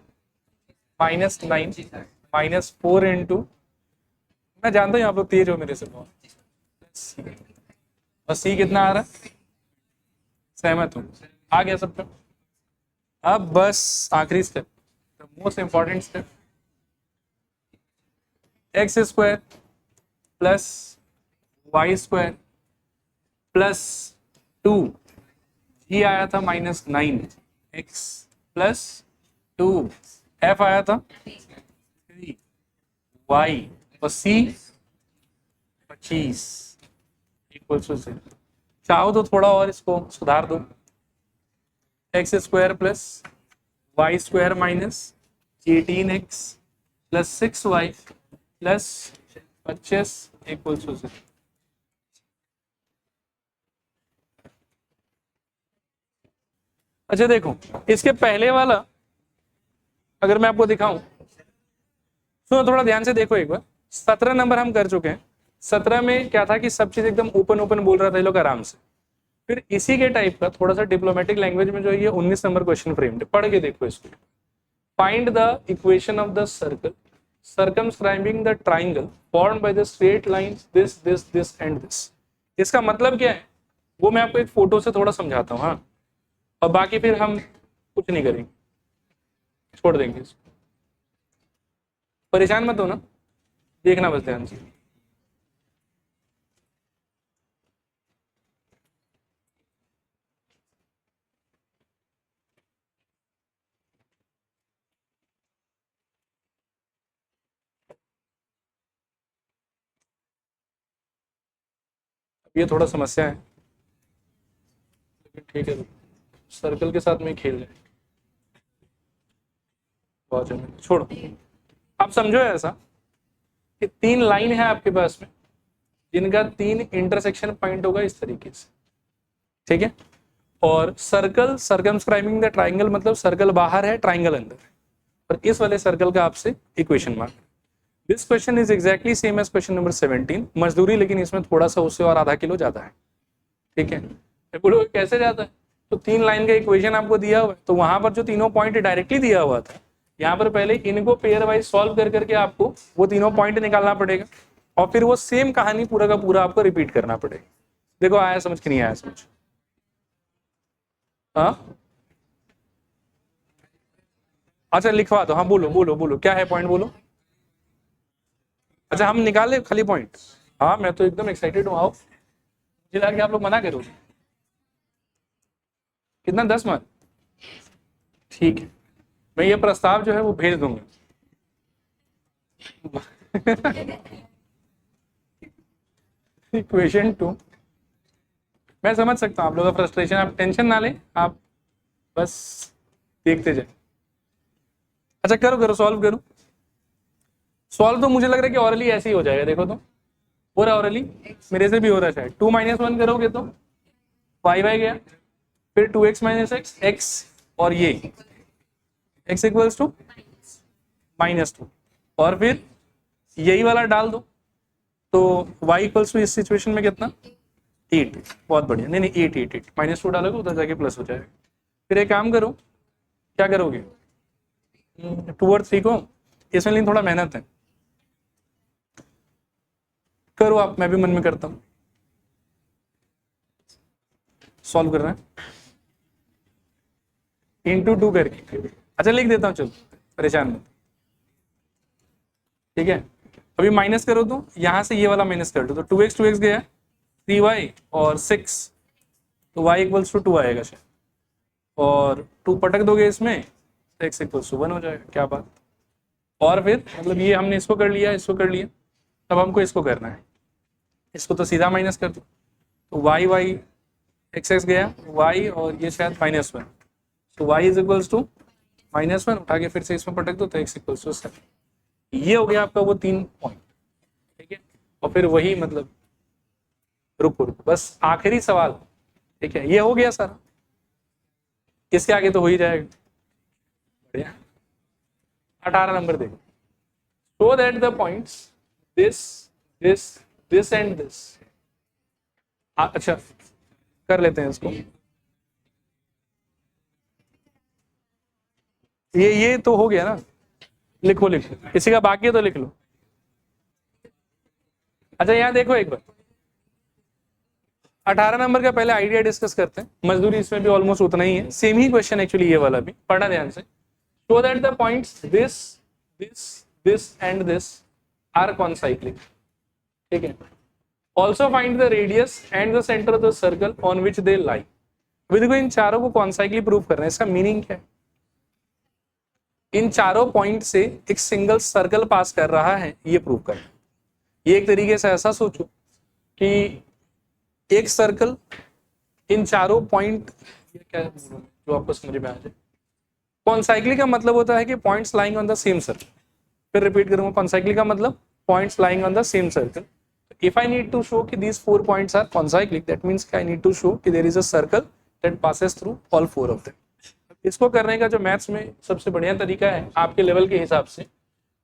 -9 -4 इंटू, मैं जानता हूँ आप लोग तेज हो मेरे से बहुत, और C कितना आ रहा है, सहमत हूँ, आ गया सबका, अब बस आखिरी step, most important step, x square plus y square plus 2, g आया था -9, एक्स प्लस 2, एफ आया था 3, वाई और सी 25 इक्वल टू 0, चाहो तो थोड़ा और इसको सुधार दो, x square plus y square minus 18x plus 6y plus 25 equals to 0। अच्छा देखो, इसके पहले वाला अगर मैं आपको दिखाऊं, सुनो थोड़ा ध्यान से देखो एक बार। 17 नंबर हम कर चुके हैं। 17 में क्या था कि सब चीज एकदम ओपन ओपन बोल रहा था ये लोग आराम से। फिर इसी के टाइप का थोड़ा सा डिप्लोमेटिक लैंग्वेज में जो ये 19 नंबर क्वेश्चन फ्रेम्ड, पढ़ के देखो इसको। Find the equation of the circle circumscribing the triangle formed by the straight lines this and this। इसका मतलब क्या है वो मैं आपको एक फोटो से थोड़ा समझाता हूँ। हाँ, और बाकी फिर हम कुछ नहीं करेंगे, छोड़ देंगे इसको। परेशान मत हो ना, देखना बस ध्यान से। ये थोड़ा समस्या है लेकिन ठीक है, सर्कल के साथ में खेल जाए, बहुत जल्दी छोड़ो। आप समझो ऐसा कि 3 लाइन है आपके पास में जिनका 3 इंटरसेक्शन पॉइंट होगा इस तरीके से, ठीक है। और सर्कल सर्कमस्क्राइबिंग द ट्राइंगल मतलब सर्कल बाहर है, ट्राइंगल अंदर है, और इस वाले सर्कल का आपसे इक्वेशन मांग। This question is exactly same as question number 17, मजदूरी लेकिन इसमें थोड़ा सा उससे और आधा किलो ज्यादा है, ठीक है। बोलो कैसे जाता है, तो 3 लाइन का इक्वेशन आपको दिया हुआ है, तो वहां पर जो तीनों पॉइंट डायरेक्टली दिया हुआ था, यहाँ पर पहले इनको पेयर वाइज सॉल्व कर करके आपको वो तीनों पॉइंट निकालना पड़ेगा, और फिर वो सेम कहानी पूरा का पूरा आपको रिपीट करना पड़ेगा। देखो आया समझ कि नहीं आया समझ? हाँ अच्छा लिखवा दो। हाँ बोलो बोलो बोलो, क्या है पॉइंट बोलो। अच्छा हम निकाले खाली पॉइंट। हाँ मैं तो एकदम एक्साइटेड हूँ, आओ। मुझे लगा कि आप लोग मना करोगे। कितना 10 मार्क? ठीक है, मैं ये प्रस्ताव जो है वो भेज दूंगा। इक्वेशन 2, मैं समझ सकता हूँ आप लोगों का फ्रस्ट्रेशन, आप टेंशन ना लें, आप बस देखते जाए। अच्छा करो करो, सॉल्व करो। सॉल्व तो मुझे लग रहा है कि ऑरली ऐसे ही हो जाएगा, देखो तो हो रहा ऑरली, मेरे से भी हो रहा है शायद। 2 - 1 करोगे तो y बाय गया, फिर 2x - x x, और ये x इक्वल्स टू -2, और फिर यही वाला डाल दो, तो y इक्वल्स टू इस सिचुएशन में कितना 8। बहुत बढ़िया, नहीं नहीं 8 8 8 -2 डालोगे उधर जाके प्लस हो जाएगा। फिर एक काम करो, क्या करोगे 2 और 3 को, इसमें लेकिन थोड़ा मेहनत है, करो आप, मैं भी मन में करता हूँ। सॉल्व कर रहे हैं इंटू 2 करके। अच्छा लिख देता हूँ, चलो परेशान मत, ठीक है। अभी माइनस करो तो यहां से ये वाला माइनस कर दो, तो 2x गया, 3y और 6, तो y इक्वल्स टू 2 आएगा शायद, और 2 पटक दोगे इसमें, x इक्वल्स टू 1 हो जाएगा। क्या बात। और फिर मतलब ये हमने इसको कर लिया, इसको कर लिया, तब हमको इसको करना है, इसको तो सीधा माइनस कर दो, तो y x गया, y और ये शायद -1, तो y इज इक्वल्स टू -1, उठा के फिर से इसमें पटक दो, तो x इक्वल्स टू 7। ये हो गया आपका वो 3 पॉइंट, ठीक है। और फिर वही मतलब रुको बस आखिरी सवाल, ठीक है, ये हो गया सर, इसके आगे तो हो ही जाएगा। बढ़िया, 18 नंबर देखो। Show that the points this this this and this. अच्छा कर लेते हैं इसको, ये तो हो गया ना, लिखो लिखो, किसी का बाकी है तो लिख लो। अच्छा यहाँ देखो एक बार, 18 नंबर का पहले आइडिया डिस्कस करते हैं, मजदूरी इसमें भी ऑलमोस्ट उतना ही है, सेम ही क्वेश्चन एक्चुअली ये वाला भी, पढ़ना ध्यान से। Show that the points this this this and this are concyclic, ठीक है। Also find the radius and the centre of the circle on which they lie. अभी देखो इन चारों को कॉन्साइक्ली प्रूव करना है, इसका मीनिंग क्या है, इन चारों पॉइंट से एक सिंगल सर्कल पास कर रहा है, ये प्रूव करना। ये एक तरीके से ऐसा सोचो कि एक सर्कल इन चारों पॉइंट, क्या जो आपको समझ में आ जाए। कॉन्साइक्लिक का मतलब होता है कि points lying on the same circle, फिर रिपीट करूंगा, कॉन्साइक्लिक का मतलब points lying on the same circle. If I need to show कि these 4 points are concyclic, that means I need to show कि there is a circle that passes through all 4 of them. इसको करने का जो maths में सबसे बढ़िया तरीका है आपके लेवल के हिसाब से,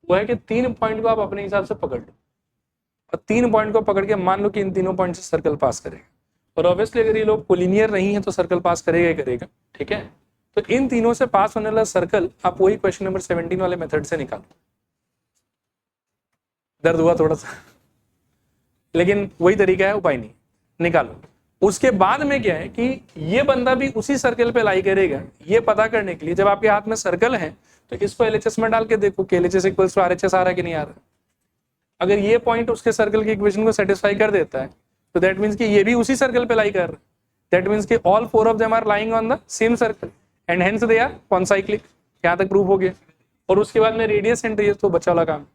वो है कि 3 पॉइंट को आप अपने हिसाब से पकड़ लो और 3 पॉइंट को पकड़ के मान लो कि इन तीनों पॉइंट से सर्कल पास करेगा. और ऑब्वियसली अगर ये लोग कोलिनियर नहीं है तो सर्कल पास करेगा ही करेगा. ठीक है, तो इन तीनों से पास होने वाला सर्कल आप वही क्वेश्चन नंबर 17 वाले मेथड से निकालो. दर्द हुआ थोड़ा सा, लेकिन वही तरीका है, उपाय नहीं, निकालो. उसके बाद में क्या है कि ये बंदा भी उसी सर्कल पे लाई करेगा, ये पता करने के लिए जब आपके हाथ में सर्कल है तो इसको एलएचएस में डाल के देखो कि एलएचएस इक्वल्स टू आरएचएस आ रहा है कि नहीं आ रहा. अगर ये पॉइंट उसके सर्कल की इक्वेशन को सेटिस्फाई कर देता है तो दैट मीन्स कि ये भी उसी सर्कल पे लाई कर रहा है. दैट मीन्स कि all 4 of them are lying on the same circle and hence they are concyclic. यहाँ तक प्रूफ हो गया. और उसके बाद में रेडियस एंड रेडियस तो बचा वाला काम.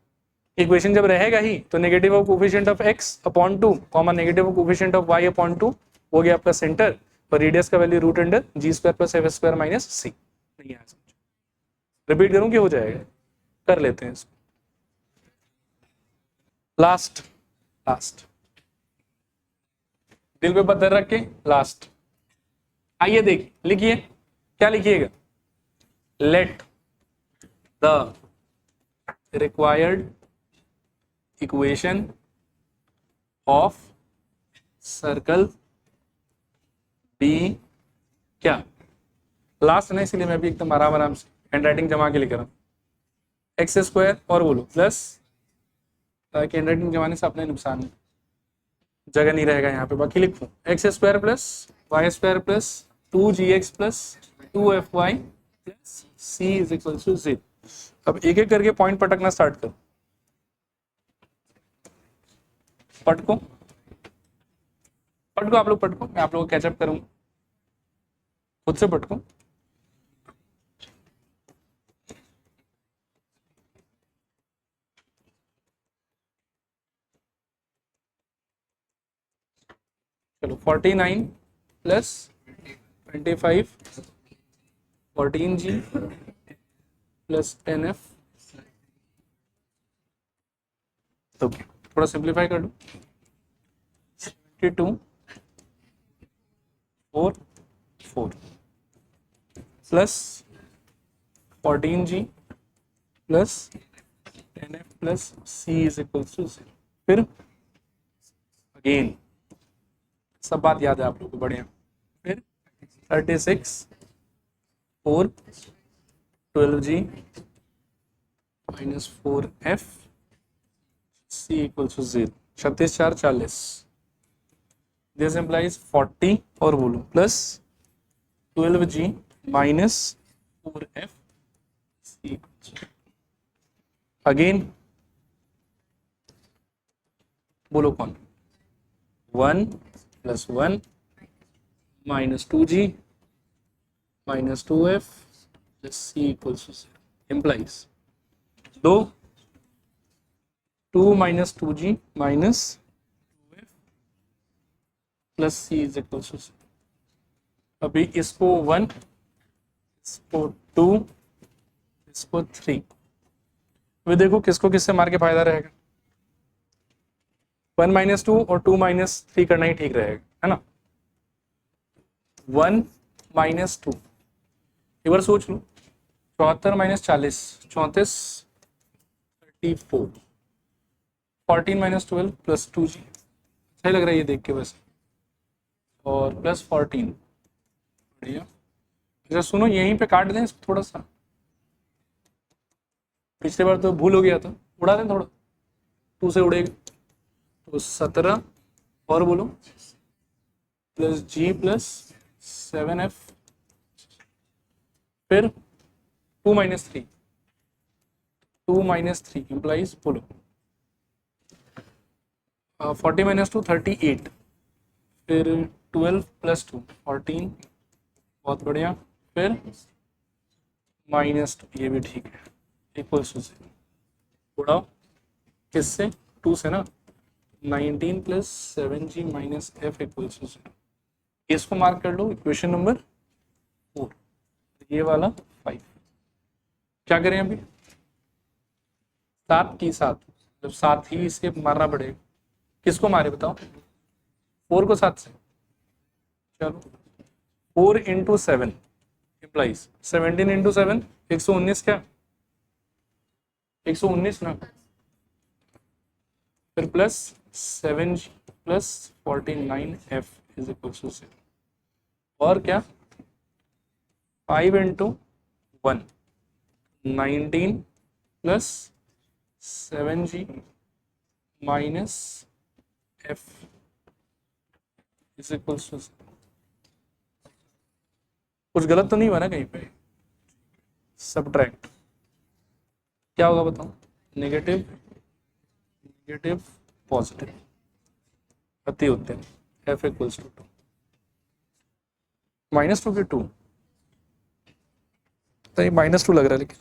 इक्वेशन जब रहेगा ही तो negative of coefficient of x upon 2 comma negative of coefficient of y upon 2 हो गया आपका सेंटर. और रेडियस का value root under G square plus F square minus C. नहीं आ समझ, रिपीट करूं कि हो जाएगा, कर लेते हैं इसको. लास्ट दिल पे पत्थर रख के लास्ट. आइए देखिए, लिखिए, क्या लिखिएगा, let the required equation of circle be क्या. लास्ट है इसलिए मैं भी एकदम आराम से हैंड राइटिंग जमा के लिख रहा हूं. एक्स स्क्वायर और बोलो प्लस, ताकि हैंड राइटिंग जमाने से अपने नुकसान है, जगह नहीं रहेगा यहाँ पे. बाकी लिखूं x square plus y square plus 2gx plus 2fy plus c is equal to 0. अब एक एक करके पॉइंट पटकना स्टार्ट करो. पटको आप लोग पटको, मैं आप लोगों को कैचअप करूंगा, खुद से पटको. चलो 49 plus 25 14g plus 10f. Okay, थोड़ा सिंप्लीफाई कर लो. 72 4 4 plus 14g plus 10f plus c is equal to 0. फिर अगेन सब बात याद है आप लोगों को, बढ़िया. फिर 36 4 12g minus 4f c equal to 0. 36 4 40. This implies 40 और बोलो plus 12g minus 4f c. Again बोलो कौन, 1 plus 1 minus 2g minus 2f plus c equal to 0. Implies 2 minus 2g minus 2f plus c is equal to 0. अभी इसको 1, इसको 2, इसको 3. वे देखो किसको किससे मार के फायदा रहेगा. 1 माइनस 2 और 2 माइनस 3 करना ही ठीक रहेगा, है ना. 1 माइनस 2, एक बार सोच लो, 74 माइनस 40 34, 34 14 माइनस 12 प्लस 2g. अच्छा ही लग रहा है ये देख के वैसे. और प्लस 14, बढ़िया. अच्छा सुनो, यहीं पे काट दें इसको थोड़ा सा, पिछले बार तो भूल हो गया था, उड़ा दें थोड़ा, 2 से उड़ेगा तो 17 और बोलो प्लस g प्लस 7f. फिर 2 माइनस 3, 2 माइनस 3 इम्प्लाइज बोलो 40 माइनस 2 38. फिर 12 प्लस 2 14, बहुत बढ़िया. फिर माइनस 2, ये भी ठीक है, इक्वल्स टू 0. उड़ाओ किससे, 2 से ना. 19 plus 7g minus f equals to 0. इसको मार्क कर लो इक्वेशन नंबर 4, ये वाला 5. क्या करें अभी, 7 की 7, जब 7 ही इसे मारना पड़ेगा। किसको मारे बताओ? 4 को 7 से। चलो 4 इंटू 7 इम्प्लाइज 17 इंटू 7 119, क्या 119 ना, फिर plus 7G plus 49F is equal to 0, और क्या 5 into 1 19 plus 7G minus F is equal to, कुछ गलत तो नहीं हुआ ना कहीं पे? सब्ट्रैक्ट क्या होगा बताओ? नेगेटिव नेगेटिव पॉजिटिव, अति होते हैं। F इक्वल्स टू 2 -2 के 2, तो ये -2 लग रहा है, लेकिन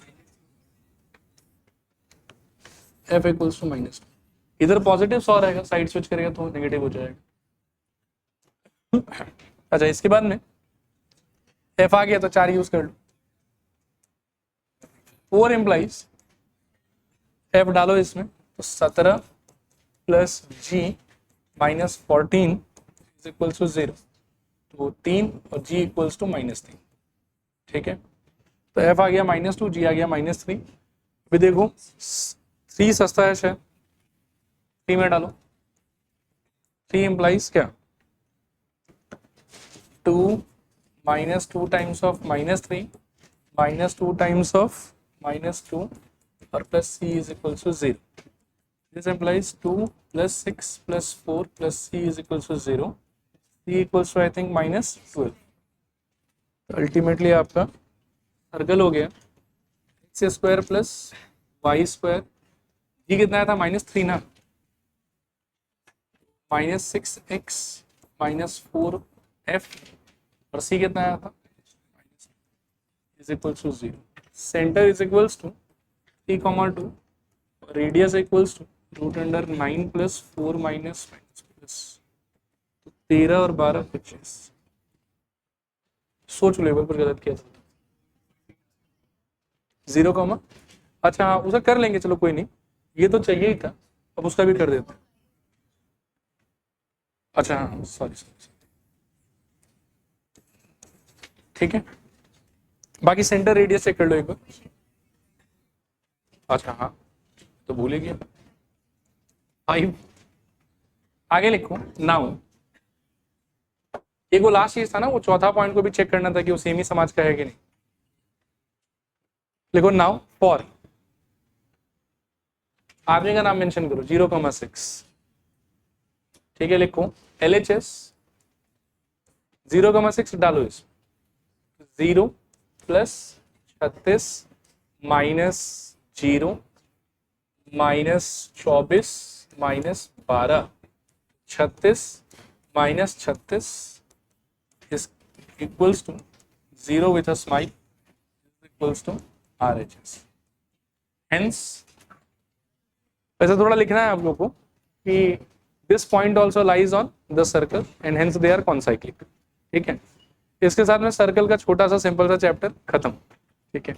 F इक्वल्स टू -2, इधर पॉजिटिव 100 रहेगा, साइड स्विच करेगा तो नेगेटिव हो जाएगा। अच्छा इसके बाद में F आ गया तो 4 यूज कर लो, 4 इम्प्लाइज F डालो इसमें तो 17 plus G minus 14 is equals to 0, तो 3 और G इक्वल्स टू -3, ठीक है। तो F आ गया -2, G आ गया -3। अभी देखो 3 सस्ता है शायद, 3 में डालो, 3 इम्प्लाइज क्या 2 -2 टाइम्स ऑफ -3 -2 टाइम्स ऑफ -2 और plus C is equal to 0। This implies 2 plus 6 plus 4 plus C is equal to 0, C equals to I think -12। Ultimately आपका सर्कल हो गया x² प्लस y², जी कितना आया था -3 ना, -6x -4f, और C कितना आया था is equals to 0। Centre is equals to 3,2, radius equals to √9 plus 4 minus plus 13 और 12 25। सोच लेवल पर गलत किया था 0, अच्छा हाँ उसका कर लेंगे, चलो कोई नहीं, ये तो चाहिए ही था, अब उसका भी कर देते हैं। अच्छा हाँ सॉरी, ठीक है, बाकी सेंटर रेडियस चेक कर लो एक बार। अच्छा हाँ तो भूल ही गया, 5 आगे लिखो नाउ। एक वो लास्ट चीज था ना, वो चौथा पॉइंट को भी चेक करना था कि वो सेम ही समाज का है कि नहीं। लिखो नाउ फॉर, आदमी का नाम मेंशन करो 0,6, ठीक है। लिखो LHS 0,6 डालो, इस 0 plus 36 minus 0 -24 -12 36 -36 is equals to 0 with a smile equals to RHS। Hence वैसे थोड़ा लिखना है आप लोग को कि this point also lies on the circle and hence they are concyclic, ठीक है। इसके साथ में सर्कल का छोटा सा सिंपल सा चैप्टर खत्म, ठीक है।